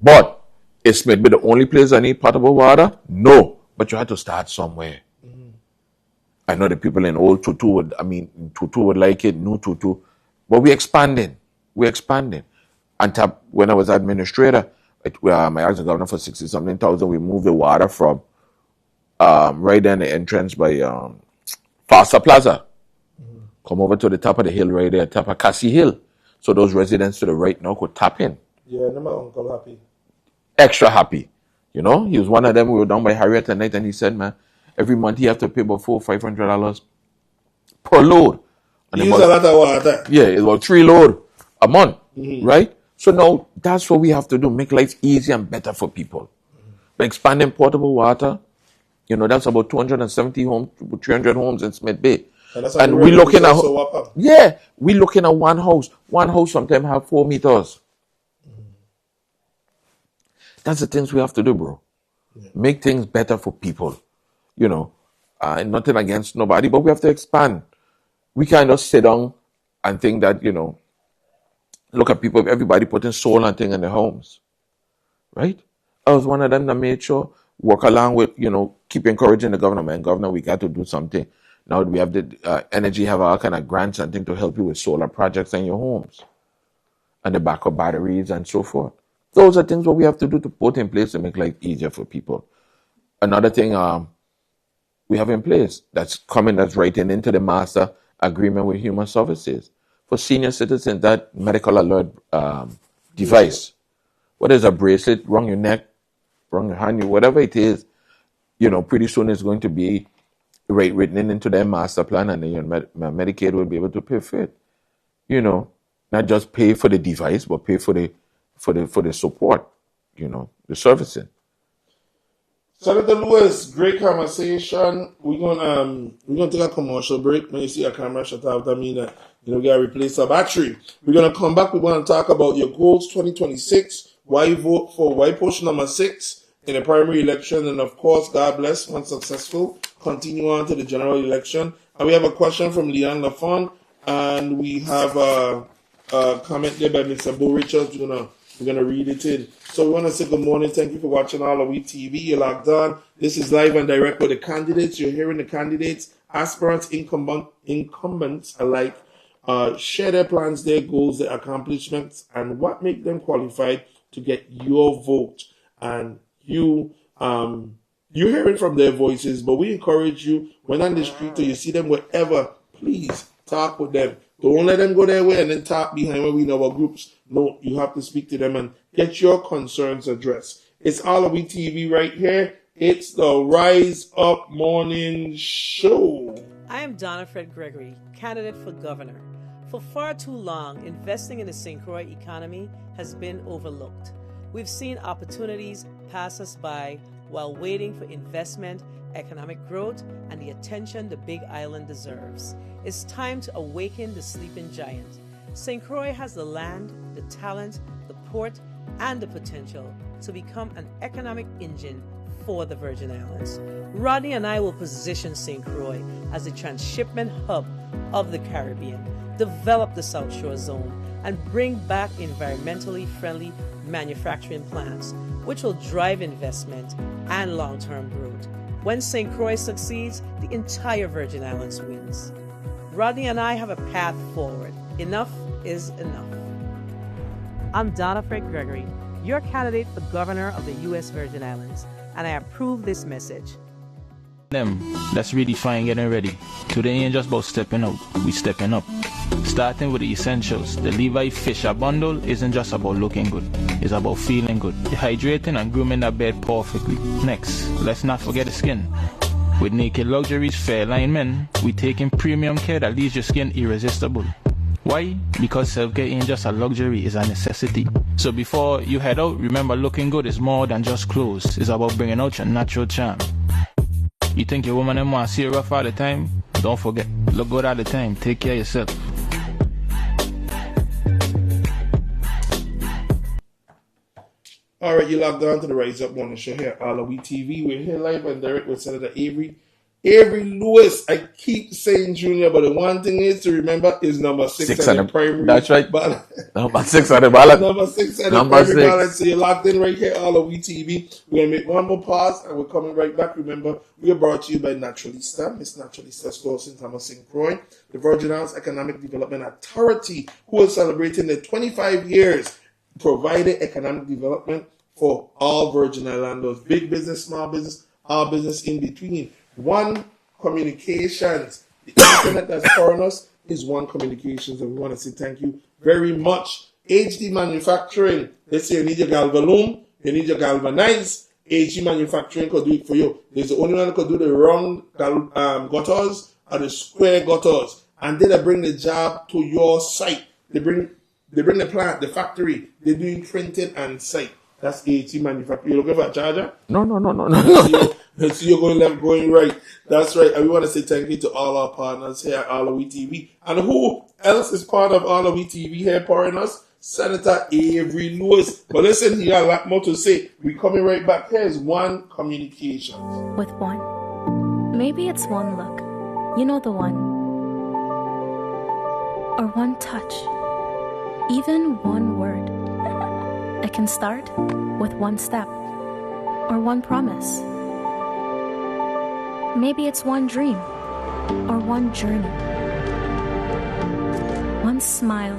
But is Smith Bay the only place that need potable water? No. But you have to start somewhere. I know the people in Old Tutu would like it, New Tutu. But we're expanding. And when I was administrator, I asked the governor for 60-something thousand. We moved the water from right there in the entrance by Foster Plaza. Come over to the top of the hill right there, top of Cassie Hill. So those residents to the right now could tap in. Yeah, my uncle happy. Extra happy. He was one of them. We were down by Harriet at night, and he said, man, every month he have to pay about $400-500 per load. And use a lot of water. Yeah, it's about 3 load a month, right? So now that's what we have to do, make life easier and better for people. By expanding potable water, that's about 270 homes, 300 homes in Smith Bay. And we're looking at we're looking at one house. One house sometimes have 4 meters. That's the things we have to do, bro. Make things better for people. Nothing against nobody, but we have to expand. We can't just sit down and think that, look at people, everybody putting solar and things in their homes. Right? I was one of them that made sure, work along with, keep encouraging the government. Governor, we got to do something. Now we have the energy, have all kind of grants and things to help you with solar projects in your homes. And the backup batteries and so forth. Those are things what we have to do to put in place to make life easier for people. Another thing we have in place that's writing into the master agreement with Human Services. For senior citizens, that medical alert device, whether it's a bracelet, around your neck, around your hand, whatever it is, pretty soon it's going to be written into their master plan, and then your Medicaid will be able to pay for it. Not just pay for the device, but pay for the support. the servicing. Senator Lewis, great conversation. We're gonna take a commercial break. When you see a camera shut off, that means that we gotta replace our battery. We're gonna come back. We're gonna talk about your goals 2026. Why vote for why push number 6 in the primary election, and of course, God bless, once successful, continue on to the general election. And we have a question from Leanne Lafon, and we have a comment there by Mr. Bo Richards. We're gonna read it in. So we want to say good morning. Thank you for watching AllAhWeTv. You're logged on. This is live and direct with the candidates. You're hearing the candidates, aspirants, incumbents alike, share their plans, their goals, their accomplishments, and what makes them qualified to get your vote. And you're hearing from their voices, but we encourage you, when on the street or you see them wherever, please talk with them. Don't let them go their way and then talk behind when we know our groups. No, you have to speak to them and get your concerns addressed. It's AllAhWeTv right here. It's the Rise Up Morning Show. I am Donna Fred Gregory, candidate for governor. For far too long, investing in the St. Croix economy has been overlooked. We've seen opportunities pass us by while waiting for investment, economic growth, and the attention the Big Island deserves. It's time to awaken the sleeping giant. St. Croix has the land, the talent, the port, and the potential to become an economic engine for the Virgin Islands. Rodney and I will position St. Croix as a transshipment hub of the Caribbean, develop the South Shore Zone, and bring back environmentally friendly manufacturing plants, which will drive investment and long-term growth. When St. Croix succeeds, the entire Virgin Islands wins. Rodney and I have a path forward. Enough is enough. I'm Donna Fred Gregory, your candidate for governor of the U.S. Virgin Islands, and I approve this message. Let's redefine getting ready. Today ain't just about stepping out, we stepping up. Starting with the essentials, the Levi Fisher bundle isn't just about looking good, it's about feeling good. Hydrating and grooming that bed perfectly. Next, let's not forget the skin. With Naked Luxury's Fairline Men, we taking premium care that leaves your skin irresistible. Why? Because self-care ain't just a luxury, it's a necessity. So before you head out, remember looking good is more than just clothes. It's about bringing out your natural charm. You think your woman and want to see you rough all the time? Don't forget, look good all the time. Take care of yourself. All right, you logged on to the Rise Up Morning Show here at AllAhWeTv. We're here live and direct with Senator Avery Lewis. I keep saying junior, but the one thing is to remember is number 6 on the primary. That's right. Ballot. Number 6 on the ballot. Number 6 on the primary ballot. So you're locked in right here at AllAhWeTv. We're going to make one more pause and we're coming right back. Remember, we are brought to you by Naturalista, Miss Naturalista Store St. Thomas St. Croix, the Virgin Islands Economic Development Authority, who is celebrating their 25 years providing economic development for all Virgin Islanders, big business, small business, all business in between. One Communications, the internet that's pouring us is One Communications, and we want to say thank you very much. HD Manufacturing, let's say you need your galvalume, you need your galvanize, HD Manufacturing could do it for you. There's the only one that could do the round gutters or the square gutters, and then they bring the job to your site. They bring the plant, the factory. They're doing printing and site. That's AT Manufacturing. You looking for a charger? No. So you're going left, going right. That's right. And we want to say thank you to all our partners here at AllAhWeTv. And who else is part of AllAhWeTv here pouring us? Senator Avery Lewis. But listen, you got a lot more to say. We're coming right back. Here's One Communications. With one. Maybe it's one look. You know the one. Or one touch. Even one word. It can start with one step. Or one promise. Maybe it's one dream. Or one journey. One smile.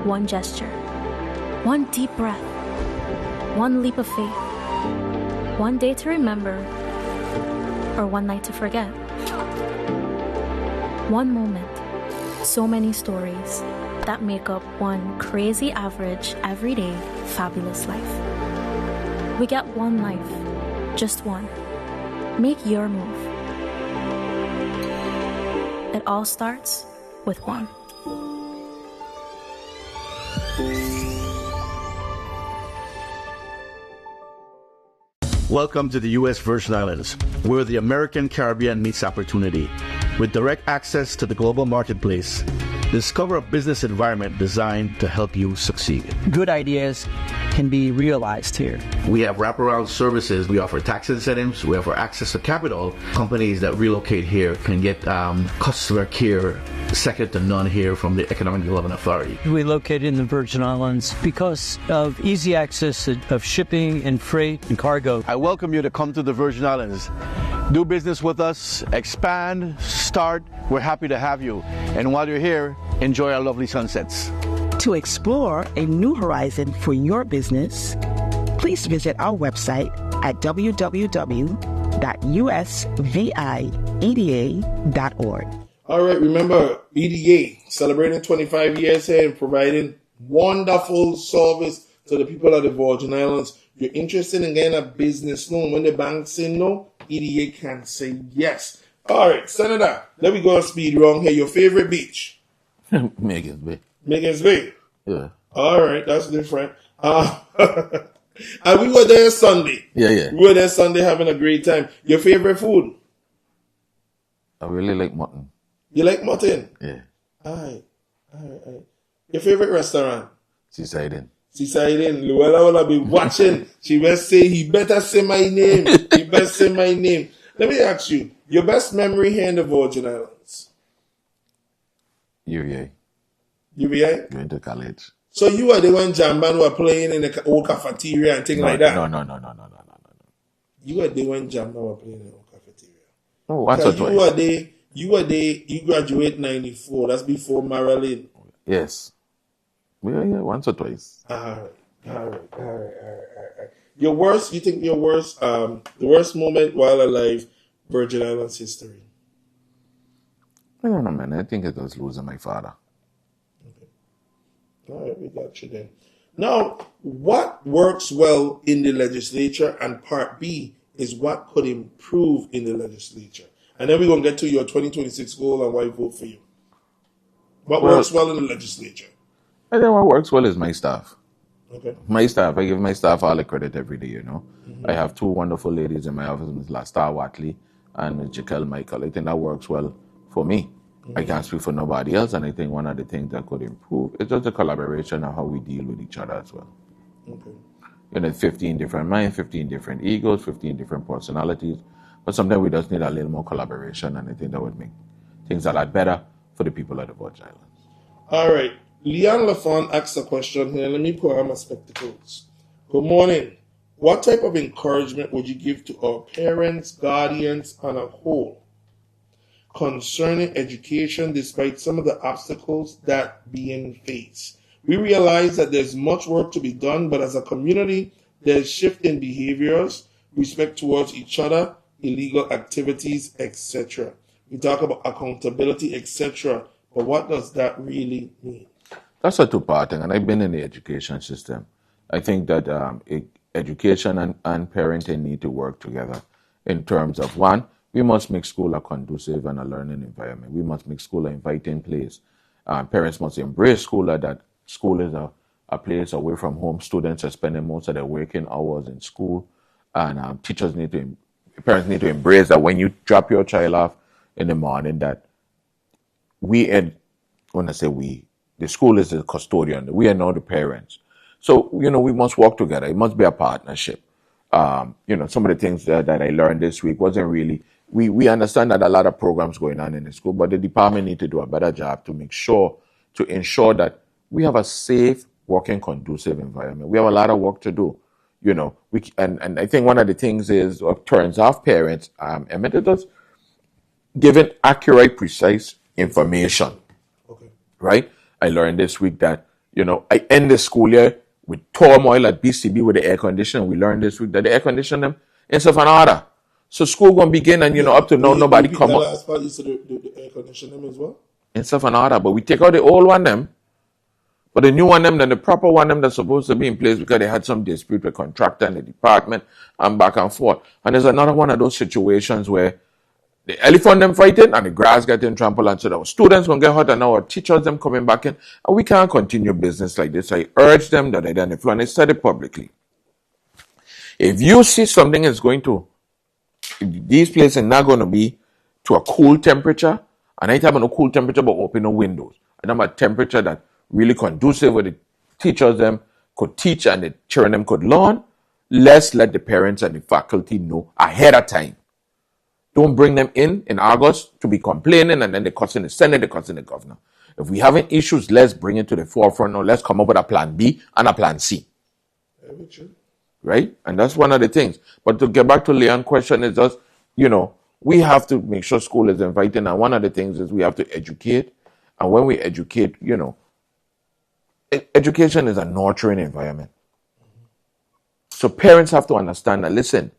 One gesture. One deep breath. One leap of faith. One day to remember. Or one night to forget. One moment. So many stories that make up one crazy average, everyday, fabulous life. We get one life. Just one. Make your move. It all starts with one. Welcome to the U.S. Virgin Islands, where the American Caribbean meets opportunity. With direct access to the global marketplace, discover a business environment designed to help you succeed. Good ideas can be realized here. We have wraparound services. We offer tax incentives. We offer access to capital. Companies that relocate here can get customer care second to none here from the Economic Development Authority. We located in the Virgin Islands because of easy access of shipping and freight and cargo. I welcome you to come to the Virgin Islands. Do business with us, expand, start. We're happy to have you. And while you're here, enjoy our lovely sunsets. To explore a new horizon for your business, please visit our website at www.usvieda.org. All right, remember, EDA celebrating 25 years here and providing wonderful service to the people of the Virgin Islands. You're interested in getting a business loan. When the bank say no, EDA can say yes. All right, Senator, let me go on speed wrong here. Your favorite beach? Megan's Bay. Megan's Bay. Yeah. All right, that's different. And we were there Sunday. Yeah. We were there Sunday having a great time. Your favorite food? I really like mutton. You like mutton? Yeah. All right. Your favorite restaurant? Seaside Inn. Seaside Inn. Luella will be watching. She will say, he better say my name. He better say my name. Let me ask you, your best memory here in the Virgin Islands? UVA. UVA? Going to college. So you were the one Jamban were playing in the old cafeteria and things like that? No. You were the one Jamban were playing in the old cafeteria? No, once or twice. You graduate 94. That's before Marilyn. Yes. Yeah, once or twice. All right. The worst moment while alive, Virgin Islands history? I don't know, man. I think it was losing my father. Okay. All right, we got you then. Now, what works well in the legislature, and part B is what could improve in the legislature. And then we're going to get to your 2026 goal and why vote for you. What works well in the legislature? I think what works well is my staff. Okay. My staff, I give my staff all the credit every day, you know. Mm-hmm. I have two wonderful ladies in my office, Ms. Lastar Watley and Ms. Jaquel Michael. I think that works well for me. Mm-hmm. I can't speak for nobody else, and I think one of the things that could improve is just the collaboration of how we deal with each other as well. Okay. You know, 15 different minds, 15 different egos, 15 different personalities, but sometimes we just need a little more collaboration, and I think that would make things a lot better for the people of the Virgin Islands. All right. Leanne Lafont asked a question here. Let me put on my spectacles. Good morning. What type of encouragement would you give to our parents, guardians, and a whole concerning education despite some of the obstacles that being faced? We realize that there's much work to be done, but as a community, there's shift in behaviors, respect towards each other, illegal activities, etc. We talk about accountability, etc. But what does that really mean? That's a two-part thing, and I've been in the education system. I think that education and parenting need to work together in terms of, one, we must make school a conducive and a learning environment. We must make school an inviting place. Parents must embrace school, that school is a place away from home. Students are spending most of their working hours in school, and parents need to embrace that when you drop your child off in the morning, that the school is the custodian. We are now the parents. So, we must work together. It must be a partnership. Some of the things that I learned this week wasn't really, we understand that a lot of programs going on in the school, but the department need to do a better job to ensure that we have a safe, working, conducive environment. We have a lot of work to do. And I think one of the things is, what turns off parents, it does giving accurate, precise information. Okay. Right? I learned this week that, I end the school year with turmoil at BCB with the air conditioning. We learned this week that the air conditioning is of an order. So school going to begin, and, up to now, nobody come up. Last part, you said the air conditioning as well? It's of an order, but we take out the old one, them. But the new one, them, then the proper one, them, that's supposed to be in place because they had some dispute with contractor and the department and back and forth. And there's another one of those situations where the elephant them fighting and the grass getting trampled, and so our students gonna get hurt, and our teachers them coming back in, and we can't continue business like this. I urge them that I identify, and I said it publicly. If you see something is going to, these places are not going to be to a cool temperature, and I have a cool temperature, but open the windows. And I'm a temperature that really conducive where the teachers them could teach and the children them could learn. Let's let the parents and the faculty know ahead of time. Don't bring them in August to be complaining and then they're cussing the Senate, they're cussing the governor. If we having issues, let's bring it to the forefront or let's come up with a plan B and a plan C. Right? And that's one of the things. But to get back to Leon's question is just, we have to make sure school is inviting. And one of the things is we have to educate. And when we educate, education is a nurturing environment. So parents have to understand that, listen,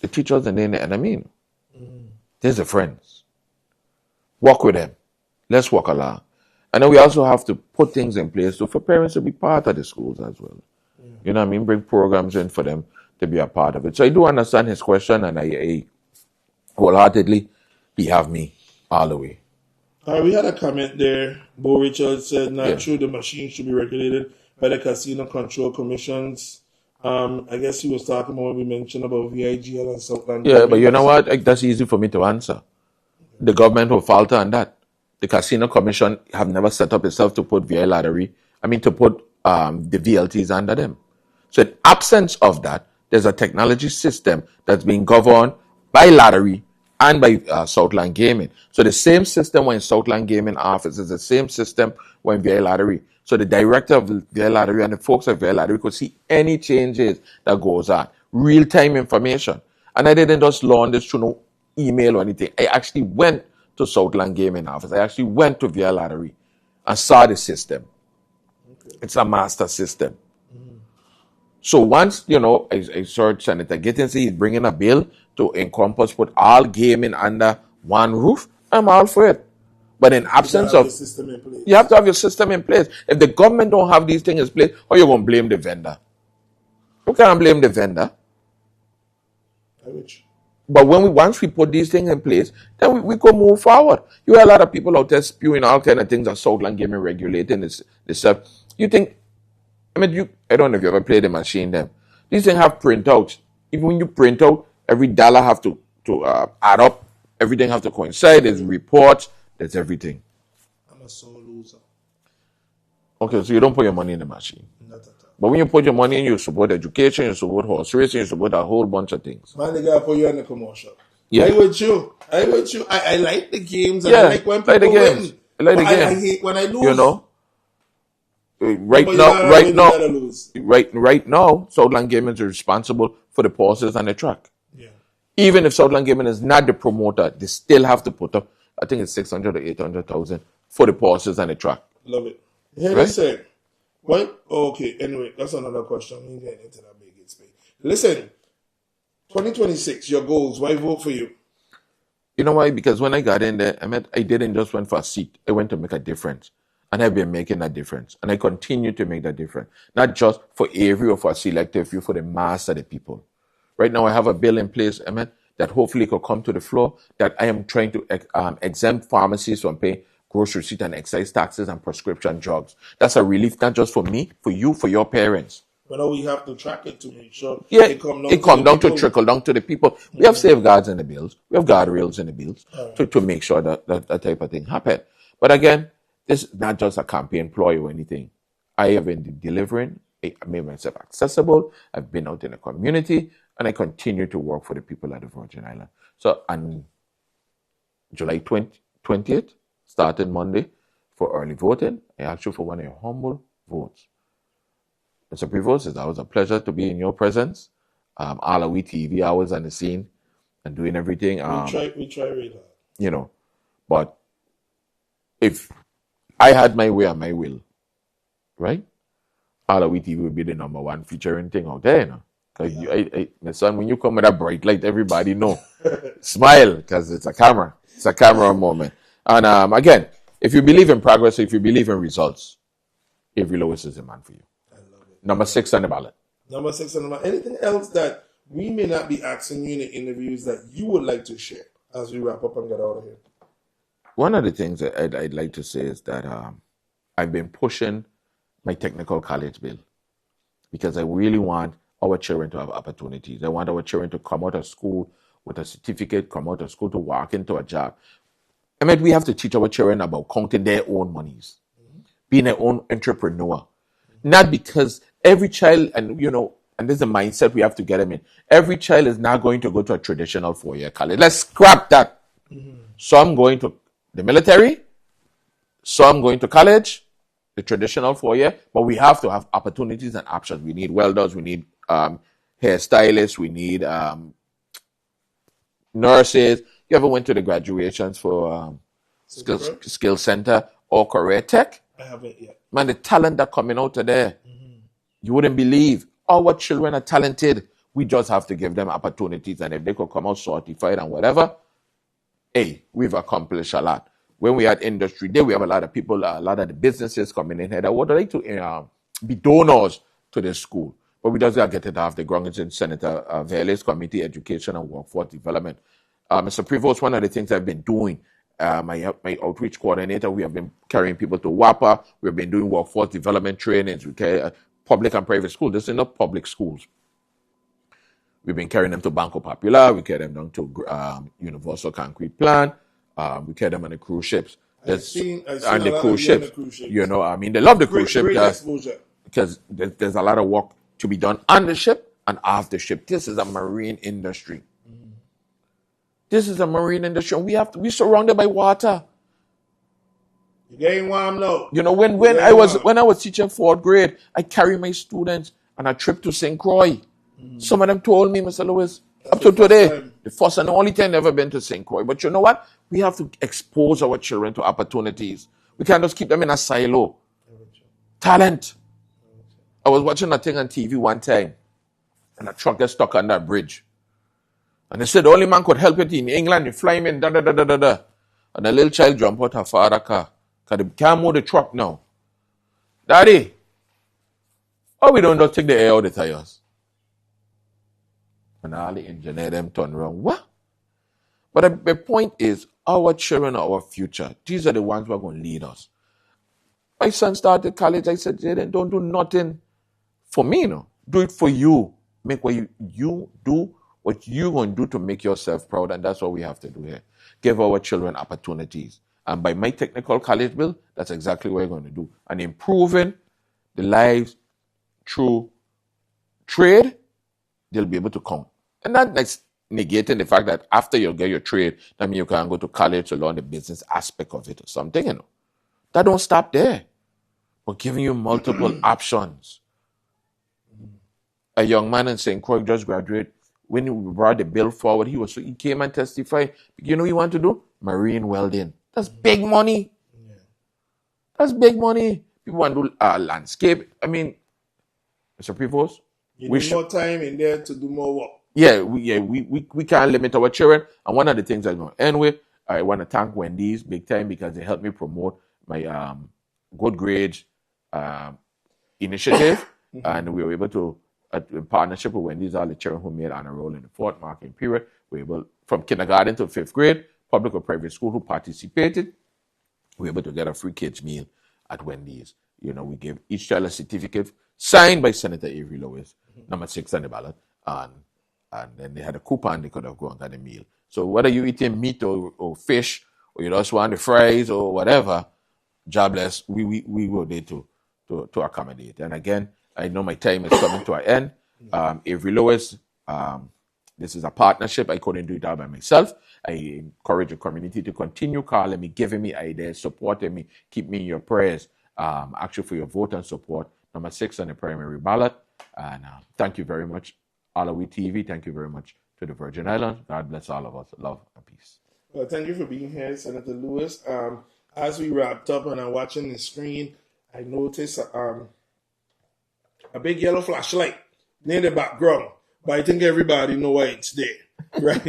the teachers and then the enemy. They're the friends. Walk with them. Let's walk along. And then we also have to put things in place for parents to be part of the schools as well. You know what I mean? Bring programs in for them to be a part of it. So I do understand his question, and I wholeheartedly, he have me all the way. We had a comment there. Bo Richards said, not true, the machine should be regulated by the Casino Control Commissions. I guess he was talking about what we mentioned about VIGL and Southland. Yeah, but you know what? That's easy for me to answer. The government will falter on that. The Casino Commission have never set up itself to put to put the VLTs under them. So in absence of that, there's a technology system that's being governed by lottery and by Southland Gaming. So the same system when Southland Gaming office is the same system when VI Lottery. So the director of the VI Lottery and the folks at VI Lottery could see any changes that goes on. Real-time information. And I didn't just learn this through no email or anything. I actually went to Southland Gaming office. I actually went to VI Lottery and saw the system. Okay. It's a master system. So once, I searched Senator Gittins, he's bringing a bill to encompass, put all gaming under one roof, I'm all for it. But in absence of, you have to have your system in place. If the government don't have these things in place, how you going to blame the vendor? You can't blame the vendor. But once we put these things in place, then we can move forward. You have a lot of people out there spewing all kind of things that Southland Gaming regulating this stuff. You think, I don't know if you ever played the machine them. These things have printouts. Even when you print out, every dollar have to add up. Everything have to coincide. There's reports. There's everything. I'm a sole loser. Okay, so you don't put your money in the machine. Not at all. But when you put your money in, you support education, you support horse racing, you support a whole bunch of things. Man, they gotta put you in the commercial. Yeah. I with you. I like the games. And I like when people win. I like the games. I hate when I lose. Right now, Southland Gaming is responsible for the pauses on the track. Yeah. Even if Southland Gaming is not the promoter, they still have to put up, I think it's 600 or 800,000 for the pauses on the track. Love it. Here they say, what? Okay, anyway, that's another question. We get into that big space. Listen, 2026, your goals. Why vote for you? You know why? Because when I got in there, I didn't just went for a seat. I went to make a difference. And I've been making that difference. And I continue to make that difference. Not just for Avery or for a selective few, for the mass of the people. Right now, I have a bill in place, that hopefully could come to the floor, that I am trying to exempt pharmacies from paying grocery receipt and excise taxes and prescription drugs. That's a relief, not just for me, for you, for your parents. But now we have to track it to make sure it come down to trickle down to the people. We have safeguards in the bills. We have guardrails in the bills to make sure that type of thing happen. But again, this is not just a campaign ploy or anything. I have been delivering. I made myself accessible. I've been out in the community, and I continue to work for the people at the Virgin Islands. So on July 20th, starting Monday, for early voting, I ask you for one of your humble votes. Mr. Prevost, it's always a pleasure to be in your presence. AllAhWeTv, always on the scene and doing everything. We try really hard. But if I had my way and my will, right? AllAhWeTv would be the number one featuring thing out there, Because my son, when you come with a bright light, everybody know. Smile, because it's a camera. It's a camera moment. And again, if you believe in progress, if you believe in results, Avery Lewis is the man for you. I love it. Number 6 on the ballot. Number 6 on the ballot. Anything else that we may not be asking you in the interviews that you would like to share as we wrap up and get out of here? One of the things that I'd like to say is that I've been pushing my technical college bill because I really want our children to have opportunities. I want our children to come out of school with a certificate, come out of school to walk into a job. I mean, we have to teach our children about counting their own monies, being their own entrepreneur. Not because every child, and and this is a mindset we have to get them in. Every child is not going to go to a traditional 4-year college. Let's scrap that. Some going to the military, some going to college, the traditional 4-year, but we have to have opportunities and options. We need welders, we need hairstylists, we need nurses. You ever went to the graduations for skill center or career tech? I haven't yet. Man, the talent that coming out of there, you wouldn't believe. Our children are talented. We just have to give them opportunities, and if they could come out certified and whatever, hey, we've accomplished a lot. When we had Industry Day, we have a lot of people, a lot of the businesses coming in here that would like to be donors to this school. But we just got to get it off the ground. It's in Senator Vele's Committee, Education and Workforce Development. Mr. Prevost, one of the things I've been doing, my outreach coordinator, we have been carrying people to WAPA. We've been doing workforce development trainings. We carry public and private schools. This is not public schools. We've been carrying them to Banco Popular. We carry them down to Universal Concrete Plant. We carry them on the cruise ships. I've seen on the a lot cruise of ships. the cruise ships. I mean, they love the cruise ship exposure. because there's a lot of work to be done on the ship and off the ship. This is a marine industry. This is a marine industry. We're surrounded by water. You getting warm now? When I was teaching 4th grade, I carry my students on a trip to St. Croix. Some of them told me, Mr. Lewis, up to today, the first and only time I've ever been to St. Croix. But you know what? We have to expose our children to opportunities. We can't just keep them in a silo. Talent. I was watching a thing on TV one time, and a truck got stuck on that bridge. And they said the only man could help it in England, you fly him in, da-da-da-da-da-da. And the little child jumped out her father's car. Because they can't move the truck now. Daddy, we don't just take the air out of the tires? And all the engineer them turn around. What? But the point is, our children are our future. These are the ones who are going to lead us. My son started college. I said, Jaden, don't do nothing for me, Do it for you. Make what you do what you're going to do to make yourself proud. And that's what we have to do here. Give our children opportunities. And by my technical college bill, that's exactly what we're going to do. And improving the lives through trade, they'll be able to count. And that's negating the fact that after you get your trade, that means you can go to college to learn the business aspect of it or something, That don't stop there. But giving you multiple options. A young man in St. Croix just graduated. When we brought the bill forward, he came and testified. You know what he want to do? Marine welding. That's big money. Yeah. That's big money. People want to do landscape. I mean, Mr. Prevost, you need more time in there to do more work. We can't limit our children. And one of the things I'm going to end with, I want to thank Wendy's big time because they helped me promote my good grades initiative. And we were able to, in partnership with Wendy's, all the children who made honor roll in the 4th marking period, we were able, from kindergarten to 5th grade, public or private school who participated, we were able to get a free kids meal at Wendy's. We gave each child a certificate signed by Senator Avery Lewis, number 6 on the ballot, and then they had a coupon they could have gone and got a meal. So whether you're eating meat or fish, or you just want the fries or whatever, jobless, we were there to accommodate. And again, I know my time is coming to an end. Avery Lewis, this is a partnership. I couldn't do it all by myself. I encourage the community to continue calling me, giving me ideas, supporting me, keep me in your prayers. Actually for your vote and support. Number 6 on the primary ballot. And thank you very much, AllAhWeTv. Thank you very much to the Virgin Islands. God bless all of us. Love and peace. Well, thank you for being here, Senator Lewis. As we wrapped up and I'm watching the screen, I noticed a big yellow flashlight near the background. But I think everybody know why it's there, right?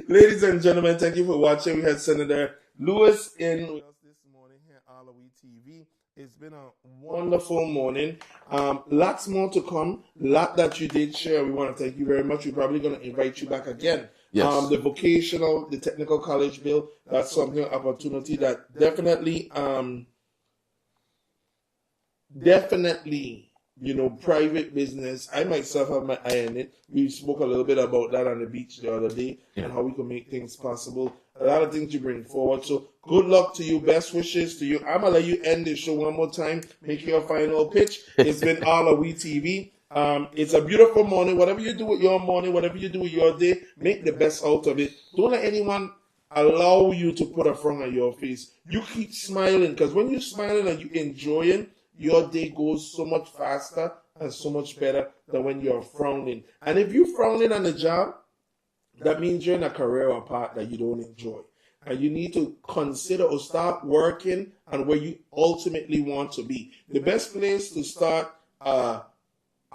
Ladies and gentlemen, thank you for watching. We had Senator Lewis in with us this morning here at AllAhWeTv. It's been a wonderful morning. Lots more to come. Lot that you did share. We want to thank you very much. We're probably going to invite you back again. Yes. The technical college bill, that's something, opportunity that definitely private business. I myself have my eye on it. We spoke a little bit about that on the beach the other day and how we can make things possible. A lot of things you bring forward. So good luck to you. Best wishes to you. I'm going to let you end the show one more time. Make your final pitch. It's been AllAhWeTv. It's a beautiful morning. Whatever you do with your morning, whatever you do with your day, make the best out of it. Don't let anyone allow you to put a frown on your face. You keep smiling, because when you're smiling and you're enjoying, your day goes so much faster and so much better than when you're frowning. And if you're frowning on a job, that means you're in a career or path that you don't enjoy. And you need to consider or start working on where you ultimately want to be. The best place to start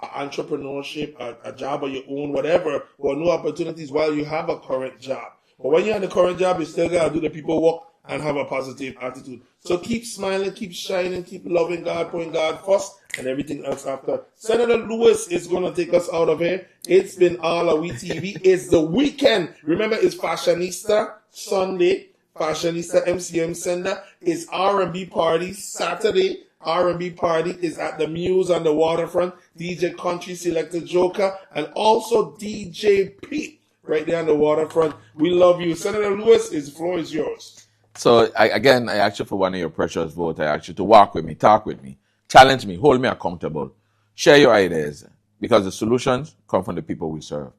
entrepreneurship, a job of your own, whatever, or new opportunities while you have a current job. But when you're in the current job, you still got to do the people work and have a positive attitude. So keep smiling, keep shining, keep loving God, putting God first, and everything else after. Senator Lewis is going to take us out of here. It's been AllAhWeTv. It's the weekend. Remember, it's Fashionista Sunday, Fashionista MCM Center. It's R&B party Saturday. R&B party is at the Muse on the waterfront. DJ Country Selector Joker and also DJ Pete right there on the waterfront. We love you. Senator Lewis, the floor is yours. So, I ask you for one of your precious votes. I ask you to walk with me, talk with me, challenge me, hold me accountable, share your ideas, because the solutions come from the people we serve.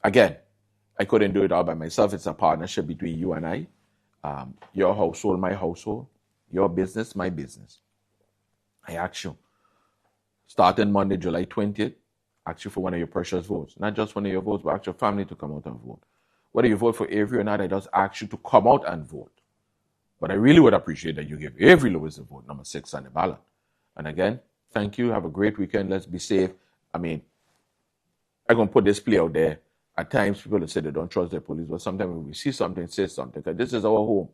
Again, I couldn't do it all by myself. It's a partnership between you and I. Your household, my household. Your business, my business. I ask you, starting Monday, July 20th, ask you for one of your precious votes. Not just one of your votes, but ask your family to come out and vote. Whether you vote for Avery or not, I just ask you to come out and vote. But I really would appreciate that you give Avery Lewis a vote, number 6 on the ballot. And again, thank you. Have a great weekend. Let's be safe. I'm going to put this play out there. At times, people say they don't trust their police, but sometimes when we see something, say something. Because this is our home,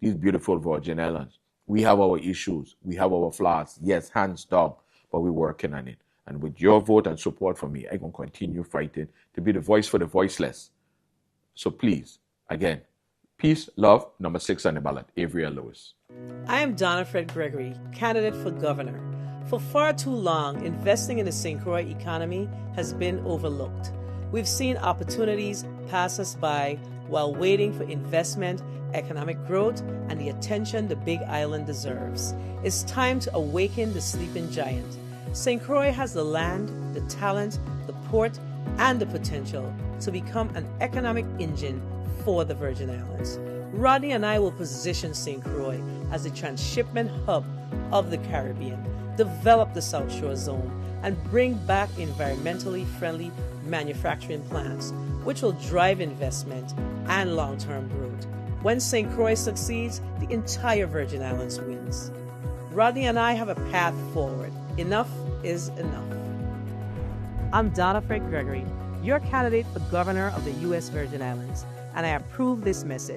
these beautiful Virgin Islands. We have our issues. We have our flaws. Yes, hands down, but we're working on it. And with your vote and support for me, I'm going to continue fighting to be the voice for the voiceless. So please, again, peace, love, number 6 on the ballot, Avery Lewis. I am Donna Fred Gregory, candidate for governor. For far too long, investing in the St. Croix economy has been overlooked. We've seen opportunities pass us by while waiting for investment, economic growth, and the attention the Big Island deserves. It's time to awaken the sleeping giant. St. Croix has the land, the talent, the port, and the potential to become an economic engine for the Virgin Islands. Rodney and I will position St. Croix as a transshipment hub of the Caribbean, develop the South Shore Zone, and bring back environmentally friendly manufacturing plants, which will drive investment and long-term growth. When St. Croix succeeds, the entire Virgin Islands wins. Rodney and I have a path forward. Enough is enough. I'm Donna Fred Gregory, your candidate for governor of the U.S. Virgin Islands, and I approve this message.